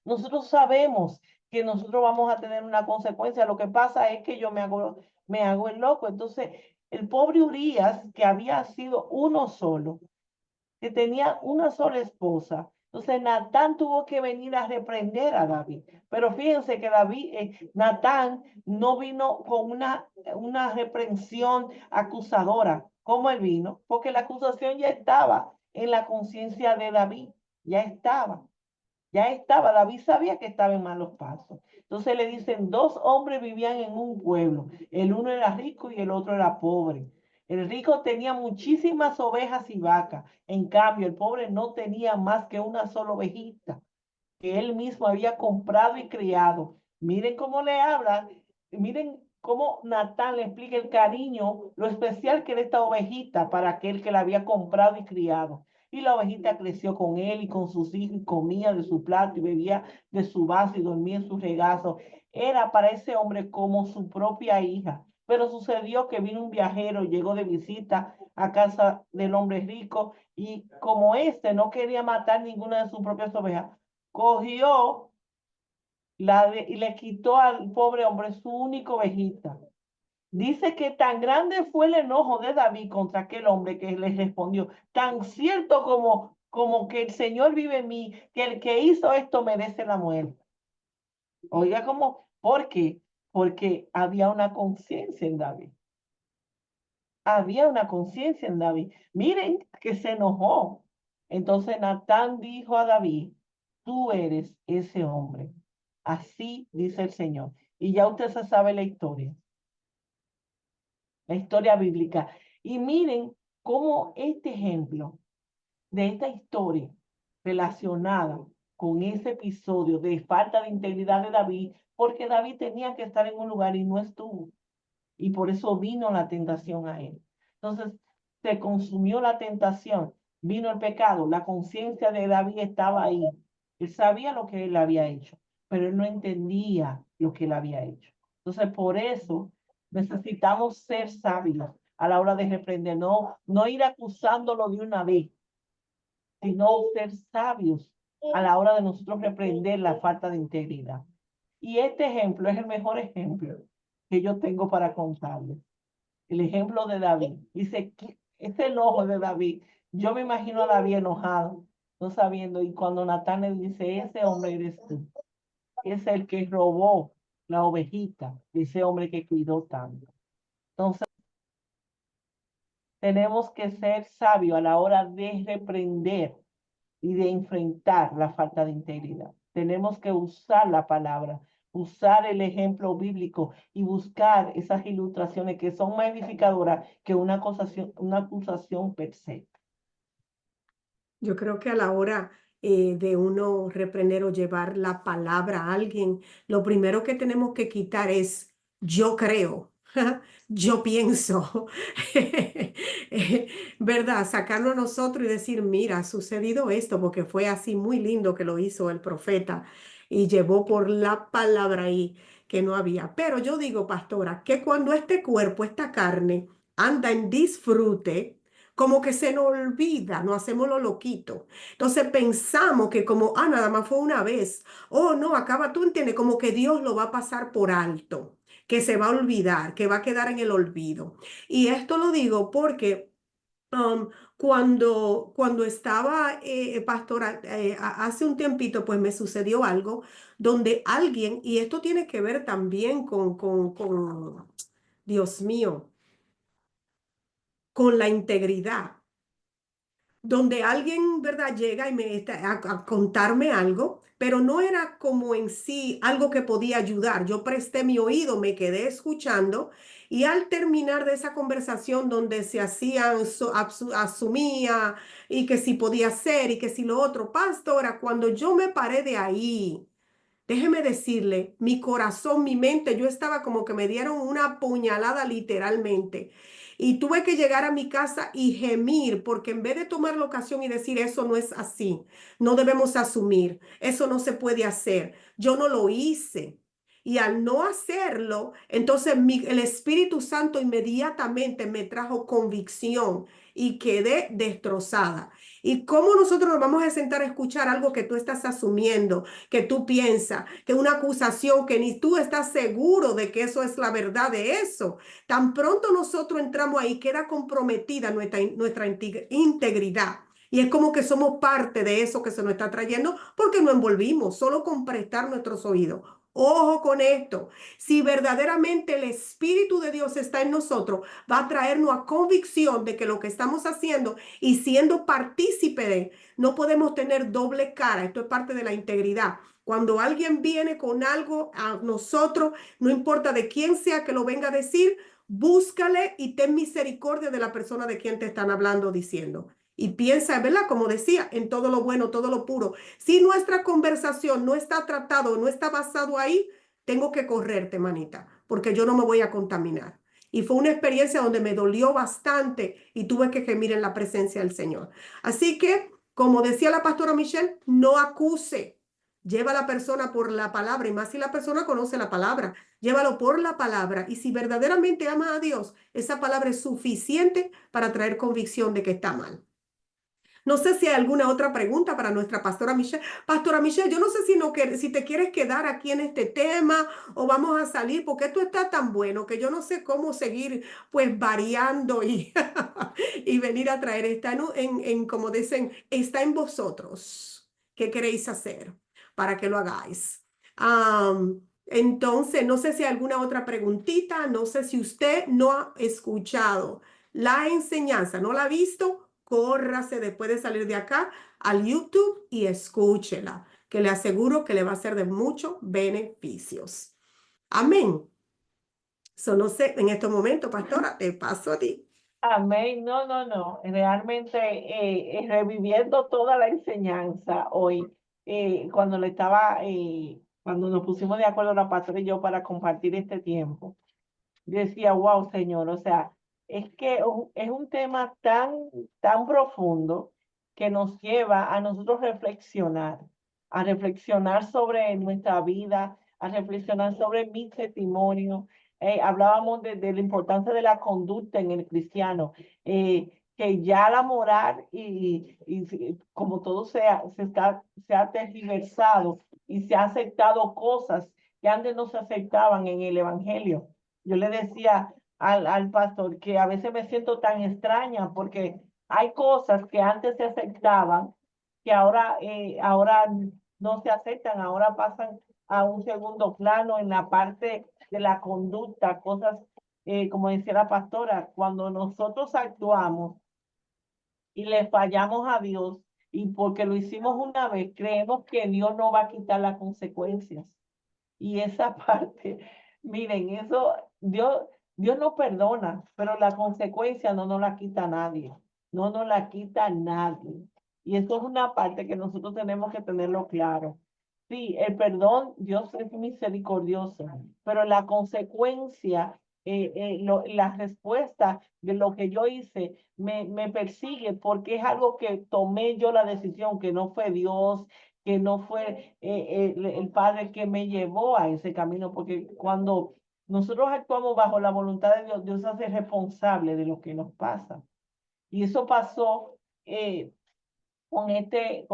nosotros sabemos que nosotros vamos a tener una consecuencia. Lo que pasa es que yo me hago el loco. Entonces, el pobre Urias, que había sido uno solo, que tenía una sola esposa. Entonces Natán tuvo que venir a reprender a David. Pero fíjense que Natán no vino con una reprensión acusadora, como él vino, porque la acusación ya estaba en la conciencia de David, ya estaba. Ya estaba, David sabía que estaba en malos pasos. Entonces le dicen, dos hombres vivían en un pueblo. El uno era rico y el otro era pobre. El rico tenía muchísimas ovejas y vacas. En cambio, el pobre no tenía más que una sola ovejita que él mismo había comprado y criado. Miren cómo le hablan, miren cómo Natán le explica el cariño, lo especial que era esta ovejita para aquel que la había comprado y criado. Y la ovejita creció con él y con sus hijos y comía de su plato y bebía de su vaso y dormía en su regazo. Era para ese hombre como su propia hija. Pero sucedió que vino un viajero, llegó de visita a casa del hombre rico y como éste no quería matar ninguna de sus propias ovejas, cogió y le quitó al pobre hombre su única ovejita. Dice que tan grande fue el enojo de David contra aquel hombre que le respondió, tan cierto como que el Señor vive en mí, que el que hizo esto merece la muerte. Oiga, ¿por qué? Porque había una conciencia en David. Había una conciencia en David. Miren que se enojó. Entonces Natán dijo a David, tú eres ese hombre. Así dice el Señor. Y ya usted se sabe la historia bíblica. Y miren cómo este ejemplo de esta historia relacionada con ese episodio de falta de integridad de David, porque David tenía que estar en un lugar y no estuvo. Y por eso vino la tentación a él. Entonces, se consumió la tentación, vino el pecado, la conciencia de David estaba ahí. Él sabía lo que él había hecho, pero él no entendía lo que él había hecho. Entonces, por eso necesitamos ser sabios a la hora de reprender, no ir acusándolo de una vez, sino ser sabios a la hora de nosotros reprender la falta de integridad. Y este ejemplo es el mejor ejemplo que yo tengo para contarles. El ejemplo de David. Dice, ese enojo de David, yo me imagino a David enojado, no sabiendo, y cuando Natán le dice, ese hombre eres tú, es el que robó la ovejita, ese hombre que cuidó tanto. Entonces, tenemos que ser sabios a la hora de reprender y de enfrentar la falta de integridad. Tenemos que usar la palabra, usar el ejemplo bíblico y buscar esas ilustraciones que son más edificadoras que una acusación per se. Yo creo que a la hora de uno reprender o llevar la palabra a alguien, lo primero que tenemos que quitar es yo creo, yo pienso, ¿verdad? Sacarlo a nosotros y decir, mira, ha sucedido esto porque fue así muy lindo que lo hizo el profeta y llevó por la palabra ahí que no había. Pero yo digo, pastora, que cuando este cuerpo, esta carne, anda en disfrute, como que se nos olvida, nos hacemos lo loquito. Entonces pensamos que como, nada más fue una vez. Oh, no, acaba, tú entiendes, como que Dios lo va a pasar por alto, que se va a olvidar, que va a quedar en el olvido. Y esto lo digo porque cuando estaba pastora, hace un tiempito, pues me sucedió algo donde alguien, y esto tiene que ver también con Dios mío, con la integridad donde alguien, ¿verdad?, llega y me está a contarme algo, pero no era como en sí algo que podía ayudar. Yo presté mi oído, me quedé escuchando y al terminar de esa conversación donde se hacían, asumía y que si podía ser y que si lo otro, pastora, cuando yo me paré de ahí, déjeme decirle, mi corazón, mi mente, yo estaba como que me dieron una puñalada literalmente. Y tuve que llegar a mi casa y gemir, porque en vez de tomar la ocasión y decir, eso no es así, no debemos asumir, eso no se puede hacer, yo no lo hice. Y al no hacerlo, entonces el Espíritu Santo inmediatamente me trajo convicción y quedé destrozada. ¿Y cómo nosotros nos vamos a sentar a escuchar algo que tú estás asumiendo, que tú piensas, que una acusación que ni tú estás seguro de que eso es la verdad de eso? Tan pronto nosotros entramos ahí, queda comprometida nuestra integridad. Y es como que somos parte de eso que se nos está trayendo porque nos envolvimos solo con prestar nuestros oídos. Ojo con esto, si verdaderamente el Espíritu de Dios está en nosotros, va a traernos a convicción de que lo que estamos haciendo y siendo partícipe de, no podemos tener doble cara. Esto es parte de la integridad. Cuando alguien viene con algo a nosotros, no importa de quién sea que lo venga a decir, búscale y ten misericordia de la persona de quien te están hablando, diciendo. Y piensa, ¿verdad? Como decía, en todo lo bueno, todo lo puro. Si nuestra conversación no está tratado, no está basado ahí, tengo que correrte, manita, porque yo no me voy a contaminar. Y fue una experiencia donde me dolió bastante y tuve que gemir en la presencia del Señor. Así que, como decía la pastora Michelle, no acuse. Lleva a la persona por la palabra, y más si la persona conoce la palabra, llévalo por la palabra. Y si verdaderamente ama a Dios, esa palabra es suficiente para traer convicción de que está mal. No sé si hay alguna otra pregunta para nuestra pastora Michelle. Pastora Michelle, yo no sé si te quieres quedar aquí en este tema o vamos a salir, porque esto está tan bueno que yo no sé cómo seguir pues variando y, y venir a traer. Está como dicen, está en vosotros. ¿Qué queréis hacer para que lo hagáis? Entonces, no sé si hay alguna otra preguntita. No sé si usted no ha escuchado la enseñanza, no la ha visto, córrase después de salir de acá al YouTube y escúchela, que le aseguro que le va a ser de muchos beneficios. Amén. So, no sé, en este momento, pastora, te paso a ti. Amén. No, no, no. Realmente reviviendo toda la enseñanza hoy, cuando nos pusimos de acuerdo la pastora y yo para compartir este tiempo. Yo decía, wow, Señor, o sea, es que es un tema tan profundo que nos lleva a nosotros a reflexionar sobre nuestra vida, a reflexionar sobre mi testimonio. Hablábamos de la importancia de la conducta en el cristiano, que ya la moral como todo se ha tergiversado y se ha aceptado cosas que antes no se aceptaban en el evangelio. Yo le decía al pastor que a veces me siento tan extraña porque hay cosas que antes se aceptaban que ahora no se aceptan, ahora pasan a un segundo plano en la parte de la conducta, cosas, como decía la pastora, cuando nosotros actuamos y le fallamos a Dios y porque lo hicimos una vez, creemos que Dios no va a quitar las consecuencias. Y esa parte, miren, eso, Dios no perdona, pero la consecuencia no nos la quita nadie. No nos la quita nadie. Y eso es una parte que nosotros tenemos que tenerlo claro. Sí, el perdón, Dios es misericordioso, pero la consecuencia, la respuesta de lo que yo hice me persigue porque es algo que tomé yo la decisión, que no fue Dios, que no fue el Padre que me llevó a ese camino, porque cuando nosotros actuamos bajo la voluntad de Dios, Dios se hace responsable de lo que nos pasa. Y eso pasó con este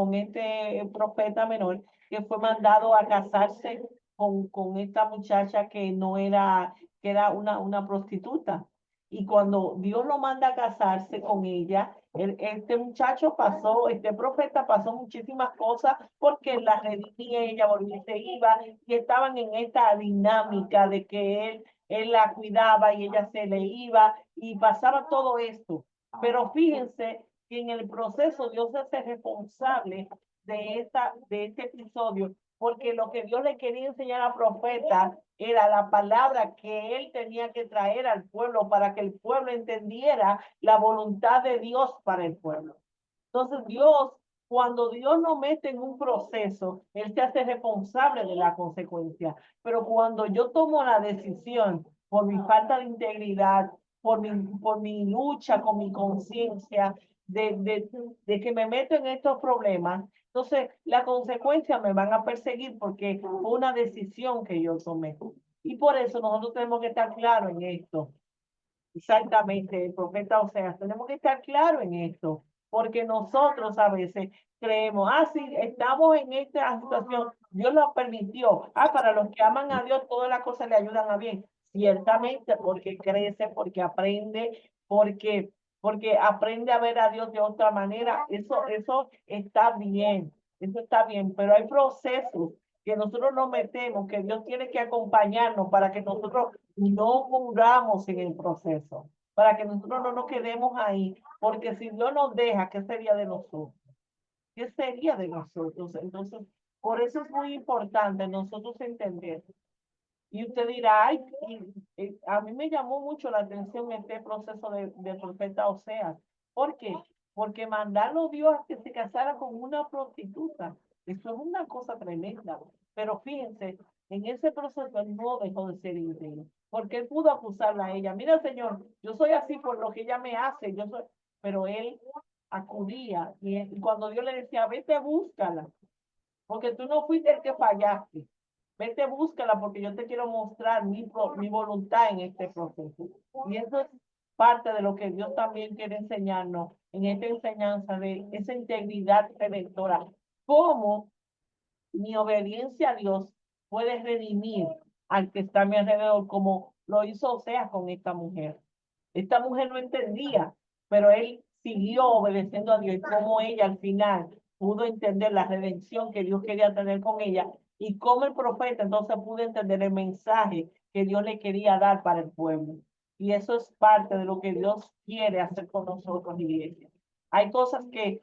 profeta menor que fue mandado a casarse con esta muchacha que no era, que era una prostituta. Y cuando Dios lo manda a casarse con ella, este muchacho pasó, este profeta pasó muchísimas cosas porque la redimía, ella volvía y se iba, y estaban en esta dinámica de que él la cuidaba y ella se le iba, y pasaba todo esto. Pero fíjense que en el proceso Dios se hace responsable de este episodio, porque lo que Dios le quería enseñar al profeta era la palabra que él tenía que traer al pueblo para que el pueblo entendiera la voluntad de Dios para el pueblo. Entonces cuando Dios nos mete en un proceso, Él se hace responsable de la consecuencia. Pero cuando yo tomo la decisión por mi falta de integridad, por mi lucha con mi conciencia, de que me meto en estos problemas, entonces las consecuencias me van a perseguir porque fue una decisión que yo tomé. Y por eso nosotros tenemos que estar claros en esto. Exactamente, el profeta Oseas, tenemos que estar claros en esto, porque nosotros a veces creemos, sí, estamos en esta situación, Dios lo permitió. Para los que aman a Dios, todas las cosas le ayudan a bien. Ciertamente, porque crece, porque aprende, porque aprende a ver a Dios de otra manera. Eso está bien, pero hay procesos que nosotros nos metemos, que Dios tiene que acompañarnos para que nosotros no muramos en el proceso, para que nosotros no nos quedemos ahí, porque si Dios nos deja, ¿qué sería de nosotros? ¿Qué sería de nosotros? Entonces, por eso es muy importante nosotros entender. Y usted dirá, ay, a mí me llamó mucho la atención este proceso de profeta Oseas. ¿Por qué? Porque mandarlo Dios a que se casara con una prostituta, eso es una cosa tremenda. Pero fíjense, en ese proceso él no dejó de ser íntegro, porque él pudo acusarla a ella. Mira, Señor, yo soy así por lo que ella me hace, pero él acudía y cuando Dios le decía, vete, búscala, porque tú no fuiste el que fallaste. Vete, búscala porque yo te quiero mostrar mi voluntad en este proceso. Y eso es parte de lo que Dios también quiere enseñarnos en esta enseñanza de esa integridad redentora. Cómo mi obediencia a Dios puede redimir al que está a mi alrededor, como lo hizo Oseas con esta mujer. Esta mujer no entendía, pero él siguió obedeciendo a Dios y como ella al final pudo entender la redención que Dios quería tener con ella y como el profeta entonces pudo entender el mensaje que Dios le quería dar para el pueblo. Y eso es parte de lo que Dios quiere hacer con nosotros, iglesia. Hay cosas que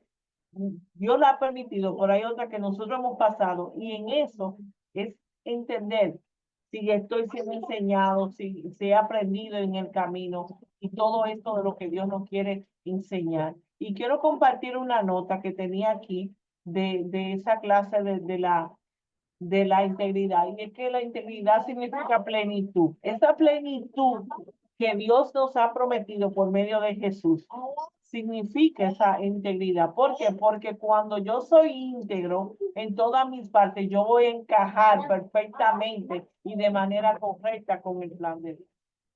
Dios la ha permitido, pero hay otras que nosotros hemos pasado y en eso es entender si estoy siendo enseñado, si he aprendido en el camino, y todo esto de lo que Dios nos quiere enseñar. Y quiero compartir una nota que tenía aquí de esa clase de la integridad. Y es que la integridad significa plenitud. Esa plenitud que Dios nos ha prometido por medio de Jesús significa esa integridad. ¿Por qué? Porque cuando yo soy íntegro en todas mis partes, yo voy a encajar perfectamente y de manera correcta con el plan de Dios.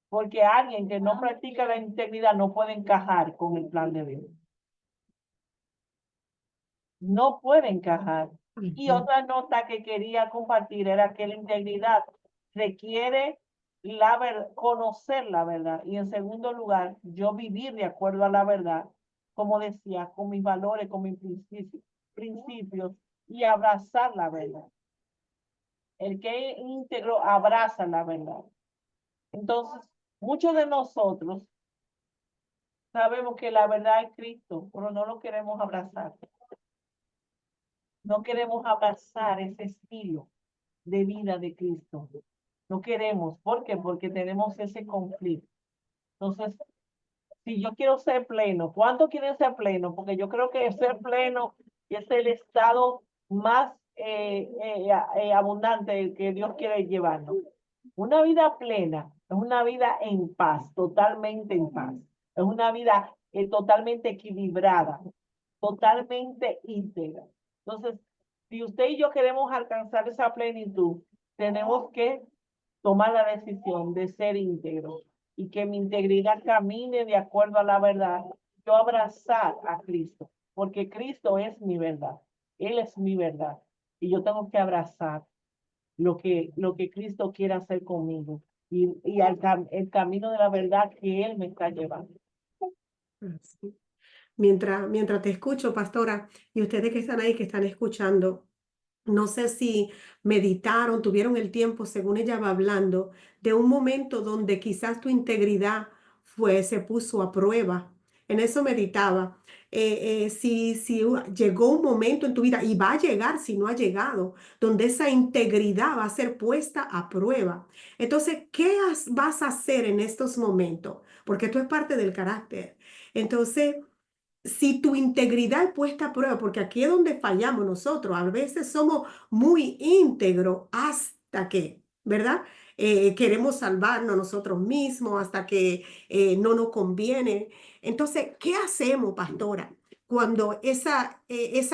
Porque alguien que no practica la integridad no puede encajar con el plan de Dios. No puede encajar. Y Ujú. otra nota que quería compartir era que la integridad requiere conocer la verdad. Y en segundo lugar, yo vivir de acuerdo a la verdad, como decía, con mis valores, con mis principios y abrazar la verdad. El que es íntegro abraza la verdad. Entonces, muchos de nosotros sabemos que la verdad es Cristo, pero no lo queremos abrazar. No queremos abrazar ese estilo de vida de Cristo. No queremos. ¿Por qué? Porque tenemos ese conflicto. Entonces, si yo quiero ser pleno, ¿cuánto quieren ser pleno? Porque yo creo que ser pleno es el estado más abundante que Dios quiere llevarnos. Una vida plena es una vida en paz, totalmente en paz. Es una vida totalmente equilibrada, totalmente íntegra. Entonces, si usted y yo queremos alcanzar esa plenitud, tenemos que tomar la decisión de ser íntegro y que mi integridad camine de acuerdo a la verdad. Yo abrazar a Cristo, porque Cristo es mi verdad. Él es mi verdad. Y yo tengo que abrazar lo que Cristo quiere hacer conmigo y el camino de la verdad que Él me está llevando. Así. Mientras te escucho, pastora, y ustedes que están ahí, que están escuchando, no sé si meditaron, tuvieron el tiempo, según ella va hablando, de un momento donde quizás tu integridad se puso a prueba. En eso meditaba. Si llegó un momento en tu vida, y va a llegar si no ha llegado, donde esa integridad va a ser puesta a prueba. Entonces, ¿qué vas a hacer en estos momentos? Porque esto es parte del carácter. Entonces, si tu integridad es puesta a prueba, porque aquí es donde fallamos nosotros, a veces somos muy íntegros hasta que, ¿verdad? Queremos salvarnos nosotros mismos hasta que no nos conviene. Entonces, ¿qué hacemos, pastora, cuando esa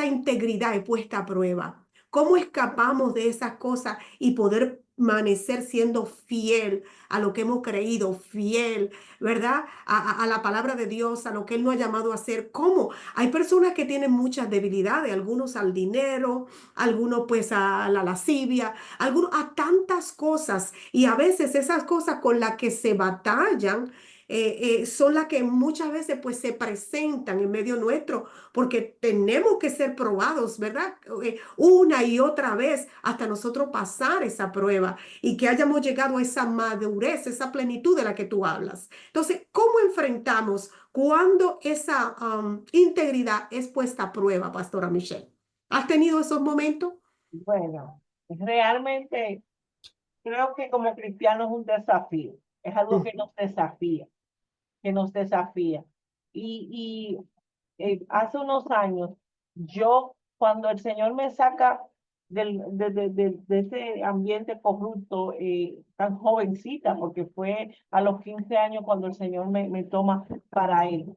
integridad es puesta a prueba? ¿Cómo escapamos de esas cosas y poder permanecer siendo fiel a lo que hemos creído, fiel, ¿verdad? A la palabra de Dios, a lo que Él nos ha llamado a hacer. ¿Cómo? Hay personas que tienen muchas debilidades, algunos al dinero, algunos pues a la lascivia, algunos a tantas cosas. Y a veces esas cosas con las que se batallan son las que muchas veces pues se presentan en medio nuestro, porque tenemos que ser probados, ¿verdad? Una y otra vez hasta nosotros pasar esa prueba y que hayamos llegado a esa madurez, esa plenitud de la que tú hablas. Entonces, ¿cómo enfrentamos cuando esa integridad es puesta a prueba, Pastora Michelle? ¿Has tenido esos momentos? Bueno, realmente creo que como cristianos es un desafío. Es algo Mm. que nos desafía, que nos desafía. Hace unos años, yo, cuando el Señor me saca de ese ambiente corrupto, tan jovencita, porque fue a los 15 años cuando el Señor me toma para Él.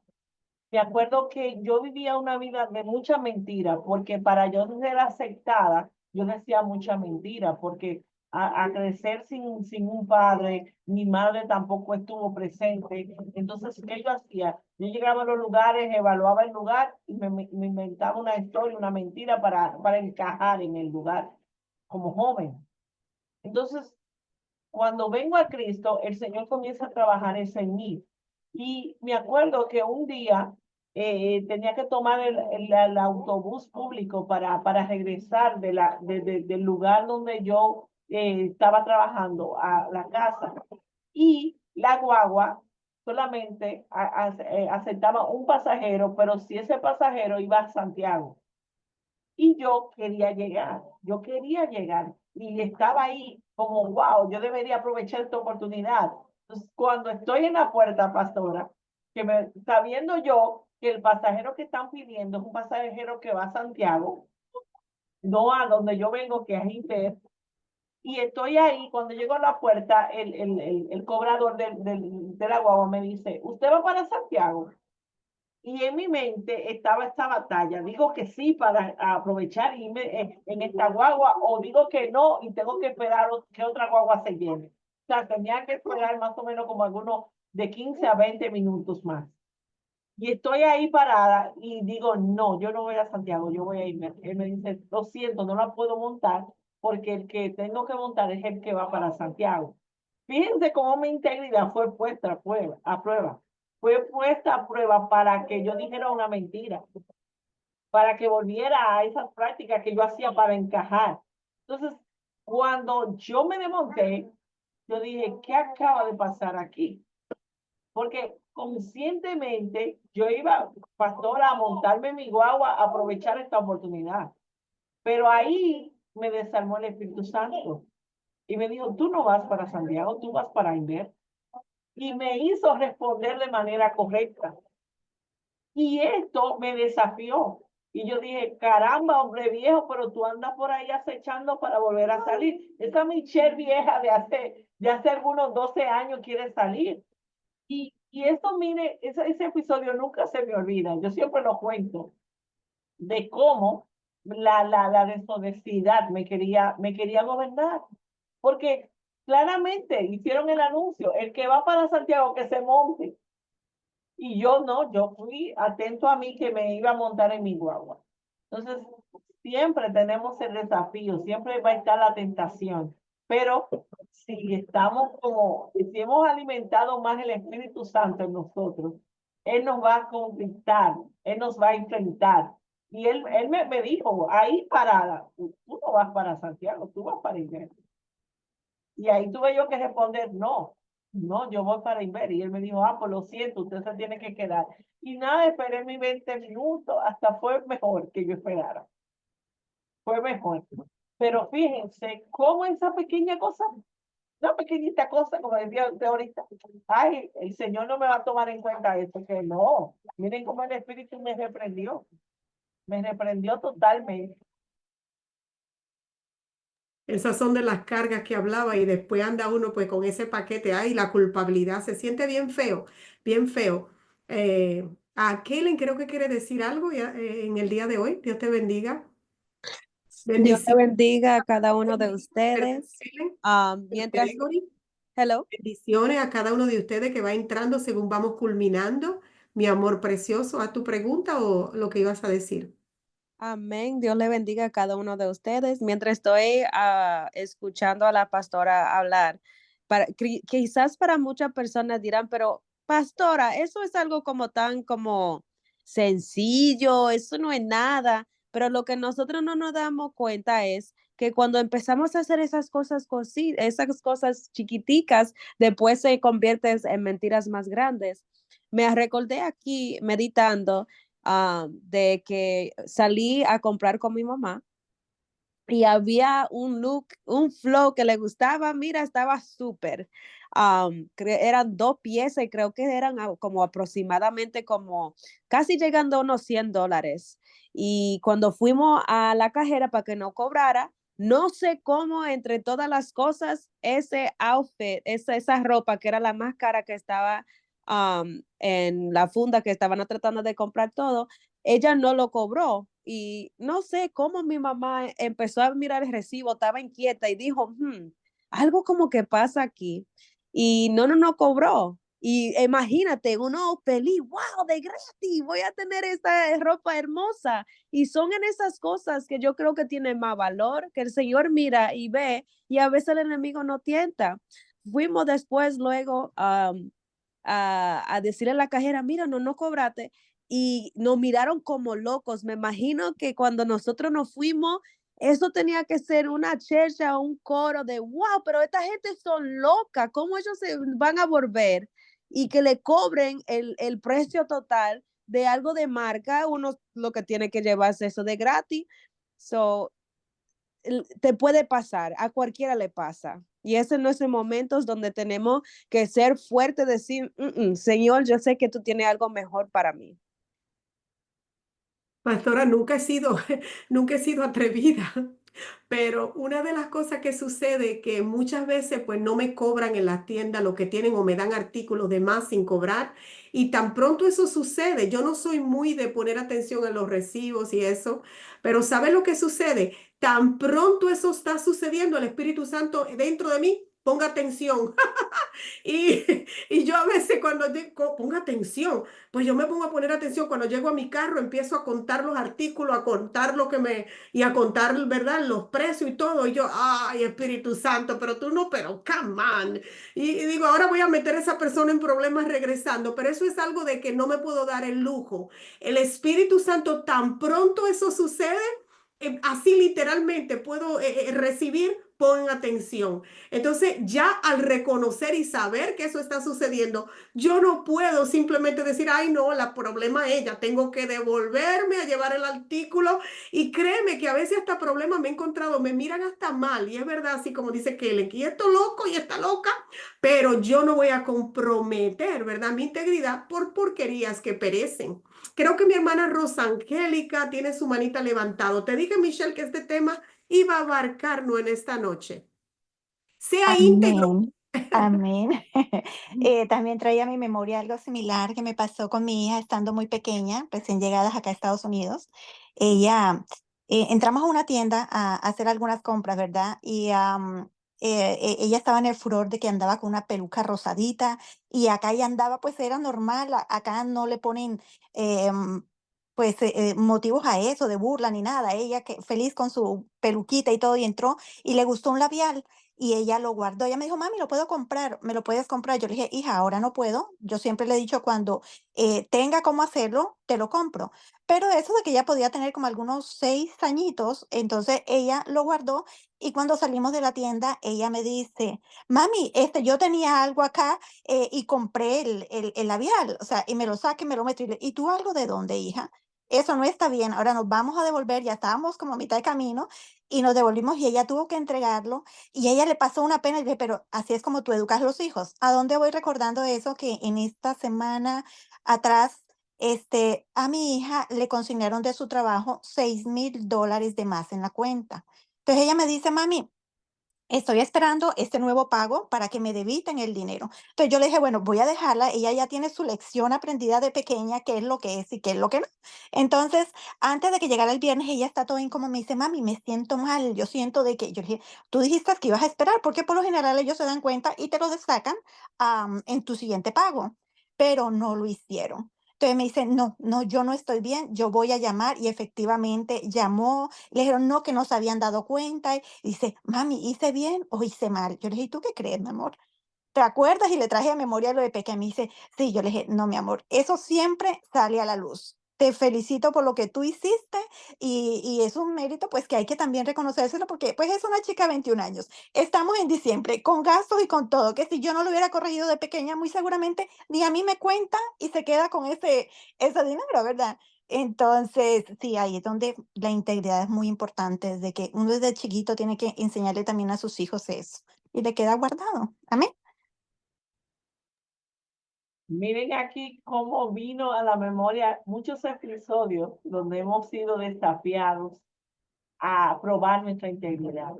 Me acuerdo que yo vivía una vida de mucha mentira, porque para yo ser aceptada, yo decía mucha mentira, porque a crecer sin un padre, mi madre tampoco estuvo presente. Entonces, ¿qué yo hacía? Yo llegaba a los lugares, evaluaba el lugar y me inventaba una historia, una mentira para encajar en el lugar como joven. Entonces, cuando vengo a Cristo, el Señor comienza a trabajar eso en mí. Y me acuerdo que un día tenía que tomar el autobús público para regresar del lugar donde yo estaba trabajando a la casa. Y la guagua solamente aceptaba un pasajero, pero si ese pasajero iba a Santiago. Y yo quería llegar y estaba ahí como, wow, yo debería aprovechar esta oportunidad. Entonces, cuando estoy en la puerta, pastora, sabiendo yo que el pasajero que están pidiendo es un pasajero que va a Santiago, no a donde yo vengo, que es Inter, y estoy ahí, cuando llego a la puerta, el cobrador de la guagua me dice, ¿usted va para Santiago? Y en mi mente estaba esta batalla. Digo que sí para aprovechar y irme en esta guagua, o digo que no y tengo que esperar que otra guagua se llene. O sea, tenía que esperar más o menos como algunos de 15 a 20 minutos más. Y estoy ahí parada y digo, no, yo no voy a Santiago, yo voy a irme. Él me dice, lo siento, no la puedo montar porque el que tengo que montar es el que va para Santiago. Fíjense cómo mi integridad fue puesta a prueba. Fue puesta a prueba para que yo dijera una mentira, para que volviera a esas prácticas que yo hacía para encajar. Entonces, cuando yo me desmonté, yo dije, ¿qué acaba de pasar aquí? Porque conscientemente yo iba, pastora, a montarme en mi guagua, a aprovechar esta oportunidad. Pero ahí me desarmó el Espíritu Santo y me dijo, tú no vas para Santiago, tú vas para Inver. Y me hizo responder de manera correcta. Y esto me desafió. Y yo dije, caramba, hombre viejo, pero tú andas por ahí acechando para volver a salir. Esa Michelle vieja de hace algunos 12 años quiere salir. Y esto, mire, ese episodio nunca se me olvida. Yo siempre lo cuento de cómo la deshonestidad me quería gobernar. Porque claramente hicieron el anuncio, el que va para Santiago que se monte. Y yo no, yo fui atento a mí que me iba a montar en mi guagua. Entonces, siempre tenemos el desafío, siempre va a estar la tentación, pero si estamos como, si hemos alimentado más el Espíritu Santo en nosotros, Él nos va a conquistar, Él nos va a enfrentar. Y él me dijo, ahí parada, tú no vas para Santiago, tú vas para Inver. Y ahí tuve yo que responder, no, no, yo voy para Inver. Y él me dijo, pues lo siento, usted se tiene que quedar. Y nada, esperé mis 20 minutos, hasta fue mejor que yo esperara. Fue mejor. Pero fíjense cómo esa pequeña cosa, una pequeñita cosa, como decía usted ahorita, ay, el Señor no me va a tomar en cuenta esto, que no. Miren cómo el Espíritu me reprendió totalmente. Esas son de las cargas que hablaba y después anda uno pues con ese paquete, ay, la culpabilidad, se siente bien feo, bien feo. A Kellen creo que quiere decir algo en el día de hoy. Dios te bendiga. Dios te Bendiciones. bendiga a cada uno de ustedes. Kellen, Mientras, Gregory, hello. bendiciones a cada uno de ustedes que va entrando según vamos culminando. Mi amor precioso, ¿a tu pregunta o lo que ibas a decir? Amén. Dios le bendiga a cada uno de ustedes. Mientras estoy escuchando a la pastora hablar, quizás para muchas personas dirán, pero pastora, eso es algo como tan como sencillo, eso no es nada. Pero lo que nosotros no nos damos cuenta es que cuando empezamos a hacer esas cosas chiquiticas, después se convierten en mentiras más grandes. Me recordé aquí meditando de que salí a comprar con mi mamá y había un look, un flow que le gustaba, mira, estaba súper. Eran 2 piezas y creo que eran como aproximadamente como casi llegando a unos $100. Y cuando fuimos a la cajera para que no cobrara, no sé cómo entre todas las cosas, ese outfit, esa ropa que era la más cara que estaba en la funda que estaban tratando de comprar todo, ella no lo cobró y no sé cómo mi mamá empezó a mirar el recibo, estaba inquieta y dijo, algo como que pasa aquí y no cobró. Y imagínate, uno feliz, wow, de gratis, voy a tener esta ropa hermosa. Y son en esas cosas que yo creo que tienen más valor, que el Señor mira y ve, y a veces el enemigo no tienta. Fuimos después, luego, a decirle a la cajera, mira, no cobrate. Y nos miraron como locos. Me imagino que cuando nosotros nos fuimos, eso tenía que ser una chercha, un coro de, wow, pero esta gente son locas, ¿cómo ellos se van a volver? Y que le cobren el precio total de algo de marca, uno lo que tiene que llevarse eso de gratis. So, te puede pasar, a cualquiera le pasa. Y ese no es el momento donde tenemos que ser fuertes, decir, Señor, yo sé que tú tienes algo mejor para mí. Pastora, nunca he sido, nunca he sido atrevida, pero una de las cosas que sucede que muchas veces pues no me cobran en la tienda lo que tienen o me dan artículos de más sin cobrar y tan pronto eso sucede, yo no soy muy de poner atención en los recibos y eso, pero ¿sabe lo que sucede? Tan pronto eso está sucediendo, el Espíritu Santo dentro de mí, ponga atención. Y, y yo a veces cuando digo, ponga atención, pues yo me pongo a poner atención. Cuando llego a mi carro, empiezo a contar los artículos, a contar lo que y a contar, ¿verdad? Los precios y todo. Y yo, ay, Espíritu Santo, pero tú no, pero come on. Y digo, ahora voy a meter a esa persona en problemas regresando, pero eso es algo de que no me puedo dar el lujo. El Espíritu Santo, tan pronto eso sucede, así literalmente puedo recibir, pon atención. Entonces, ya al reconocer y saber que eso está sucediendo, yo no puedo simplemente decir, ay, no, la problema es ella, tengo que devolverme a llevar el artículo. Y créeme que a veces hasta problemas me he encontrado, me miran hasta mal. Y es verdad, así como dice Kellen, que esto loco y está loca, pero yo no voy a comprometer, ¿verdad? Mi integridad por porquerías que perecen. Creo que mi hermana Rosangélica tiene su manita levantado. Te dije, Michelle, que este tema iba a abarcarnos en esta noche. Sea íntegro. Amén, amén. También traía a mi memoria algo similar que me pasó con mi hija estando muy pequeña, recién llegadas acá a Estados Unidos. Ella, entramos a una tienda a hacer algunas compras, ¿verdad? Y ella estaba en el furor de que andaba con una peluca rosadita y acá ella andaba, pues era normal, acá no le ponen pues motivos a eso, de burla ni nada. Ella que feliz con su peluquita y todo y entró y le gustó un labial. Y ella lo guardó. Ella me dijo, mami, lo puedo comprar, me lo puedes comprar. Yo le dije, hija, ahora no puedo. Yo siempre le he dicho, cuando tenga cómo hacerlo, te lo compro. Pero eso de que ella podía tener como algunos 6 añitos, entonces ella lo guardó. Y cuando salimos de la tienda, ella me dice, mami, yo tenía algo acá y compré el labial. O sea, y me lo saque, me lo meto. ¿Y tú algo de dónde, hija? Eso no está bien. Ahora nos vamos a devolver. Ya estábamos como a mitad de camino y nos devolvimos y ella tuvo que entregarlo y ella le pasó una pena y dije, pero así es como tú educas a los hijos. ¿A dónde voy recordando eso? Que en esta semana atrás, a mi hija le consignaron de su trabajo $6,000 de más en la cuenta. Entonces ella me dice, mami, estoy esperando este nuevo pago para que me debiten el dinero. Entonces yo le dije, bueno, voy a dejarla. Ella ya tiene su lección aprendida de pequeña, qué es lo que es y qué es lo que no. Entonces, antes de que llegara el viernes, ella está todo como me dice, mami, me siento mal. Yo siento de que, yo le dije, tú dijiste que ibas a esperar, porque por lo general ellos se dan cuenta y te lo destacan en tu siguiente pago, pero no lo hicieron. Entonces me dice, no, no, yo no estoy bien, yo voy a llamar y efectivamente llamó, le dijeron no, que no se habían dado cuenta. Dice, mami, ¿hice bien o hice mal? Yo le dije, ¿y tú qué crees, mi amor? ¿Te acuerdas? Y le traje a memoria lo de pequeña. Me dice, sí, yo le dije, no, mi amor, eso siempre sale a la luz. Te felicito por lo que tú hiciste y es un mérito pues que hay que también reconocérselo porque pues es una chica de 21 años. Estamos en diciembre con gastos y con todo, que si yo no lo hubiera corregido de pequeña, muy seguramente ni a mí me cuenta y se queda con ese dinero, ¿verdad? Entonces, sí, ahí es donde la integridad es muy importante, de que uno desde chiquito tiene que enseñarle también a sus hijos eso y le queda guardado. Amén. Miren aquí cómo vino a la memoria muchos episodios donde hemos sido desafiados a probar nuestra integridad.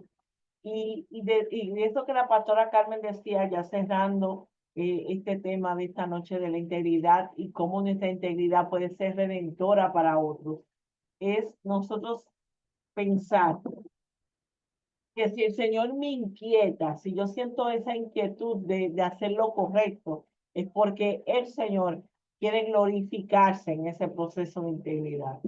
Y de eso que la pastora Carmen decía, ya cerrando este tema de esta noche de la integridad y cómo nuestra integridad puede ser redentora para otros, es nosotros pensar que si el Señor me inquieta, si yo siento esa inquietud de hacer lo correcto, es porque el Señor quiere glorificarse en ese proceso de integridad.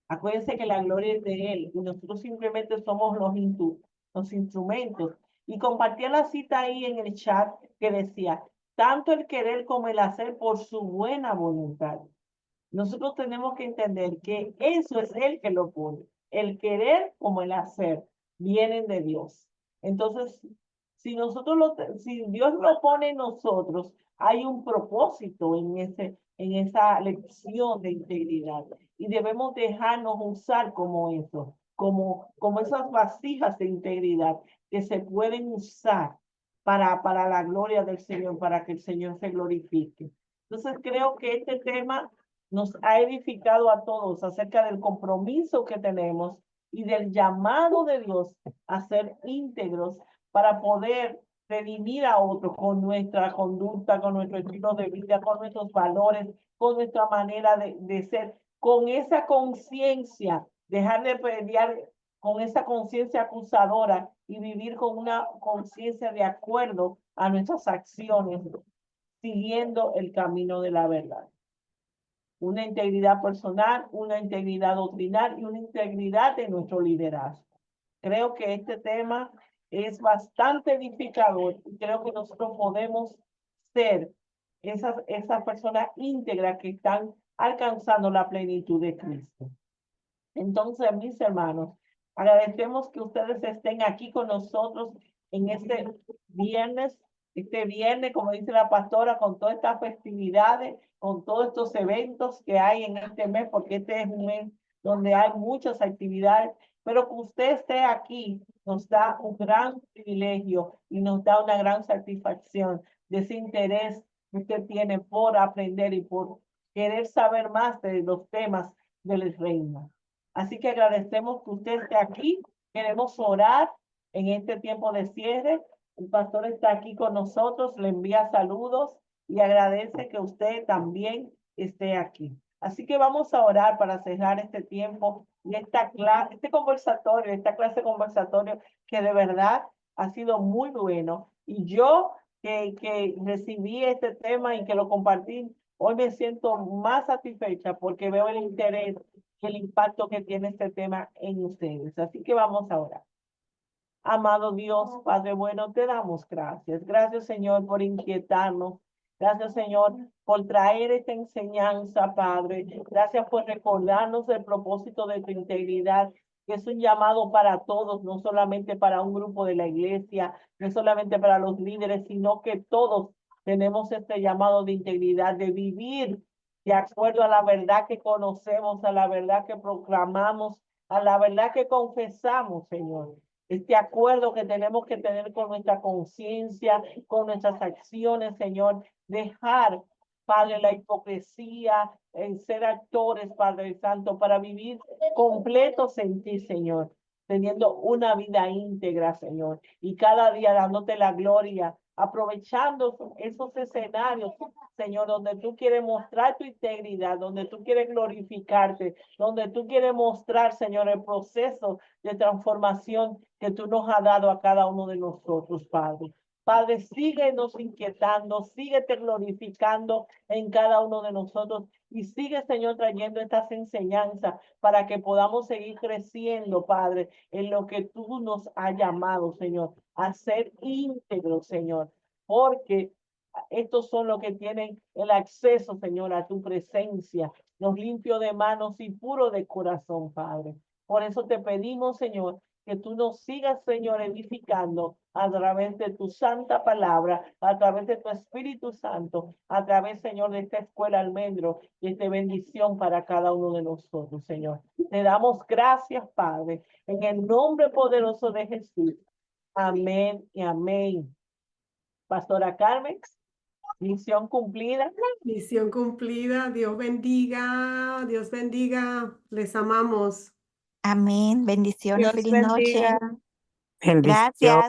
Acuérdense que la gloria es de Él y nosotros simplemente somos los instrumentos. Y compartía la cita ahí en el chat que decía, tanto el querer como el hacer por su buena voluntad. Nosotros tenemos que entender que eso es Él que lo pone. El querer como el hacer vienen de Dios. Entonces, si Dios lo pone en nosotros, hay un propósito en esa lección de integridad. Y debemos dejarnos usar como eso, como esas vasijas de integridad que se pueden usar para la gloria del Señor, para que el Señor se glorifique. Entonces creo que este tema nos ha edificado a todos acerca del compromiso que tenemos y del llamado de Dios a ser íntegros para poder redimir a otros con nuestra conducta, con nuestro estilo de vida, con nuestros valores, con nuestra manera de ser, con esa conciencia, dejar de pelear con esa conciencia acusadora y vivir con una conciencia de acuerdo a nuestras acciones, siguiendo el camino de la verdad. Una integridad personal, una integridad doctrinal y una integridad de nuestro liderazgo. Creo que este tema es bastante edificador y creo que nosotros podemos ser esas personas íntegras que están alcanzando la plenitud de Cristo. Entonces, mis hermanos, agradecemos que ustedes estén aquí con nosotros en este viernes, como dice la pastora, con todas estas festividades, con todos estos eventos que hay en este mes, porque este es un mes donde hay muchas actividades, pero que usted esté aquí nos da un gran privilegio y nos da una gran satisfacción de ese interés que usted tiene por aprender y por querer saber más de los temas del reino. Así que agradecemos que usted esté aquí. Queremos orar en este tiempo de cierre. El pastor está aquí con nosotros, le envía saludos y agradece que usted también esté aquí. Así que vamos a orar para cerrar este tiempo y esta clase, esta clase conversatorio que de verdad ha sido muy bueno. Y yo que recibí este tema y que lo compartí, hoy me siento más satisfecha porque veo el interés y el impacto que tiene este tema en ustedes. Así que vamos a orar. Amado Dios, Padre bueno, te damos gracias. Gracias, Señor, por inquietarnos. Gracias, Señor, por traer esta enseñanza, Padre. Gracias por recordarnos el propósito de tu integridad, que es un llamado para todos, no solamente para un grupo de la iglesia, no solamente para los líderes, sino que todos tenemos este llamado de integridad, de vivir de acuerdo a la verdad que conocemos, a la verdad que proclamamos, a la verdad que confesamos, Señor. Este acuerdo que tenemos que tener con nuestra conciencia, con nuestras acciones, Señor. Dejar, Padre, la hipocresía, en ser actores, Padre Santo, para vivir completos en ti, Señor. Teniendo una vida íntegra, Señor. Y cada día dándote la gloria, aprovechando esos escenarios, Señor, donde tú quieres mostrar tu integridad, donde tú quieres glorificarte, donde tú quieres mostrar, Señor, el proceso de transformación que tú nos has dado a cada uno de nosotros, Padre. Padre, síguenos inquietando, síguete glorificando en cada uno de nosotros y sigue, Señor, trayendo estas enseñanzas para que podamos seguir creciendo, Padre, en lo que tú nos has llamado, Señor, a ser íntegros, Señor, porque estos son los que tienen el acceso, Señor, a tu presencia, los limpios de manos y puros de corazón, Padre. Por eso te pedimos, Señor, que tú nos sigas, Señor, edificando a través de tu santa palabra, a través de tu Espíritu Santo, a través, Señor, de esta escuela almendro y esta bendición para cada uno de nosotros, Señor. Te damos gracias, Padre, en el nombre poderoso de Jesús. Amén y amén. Pastora Carmen, misión cumplida. Misión cumplida. Dios bendiga. Dios bendiga. Les amamos. Amén. Bendiciones. Dios Feliz noche. bendiga. Bendición. Gracias.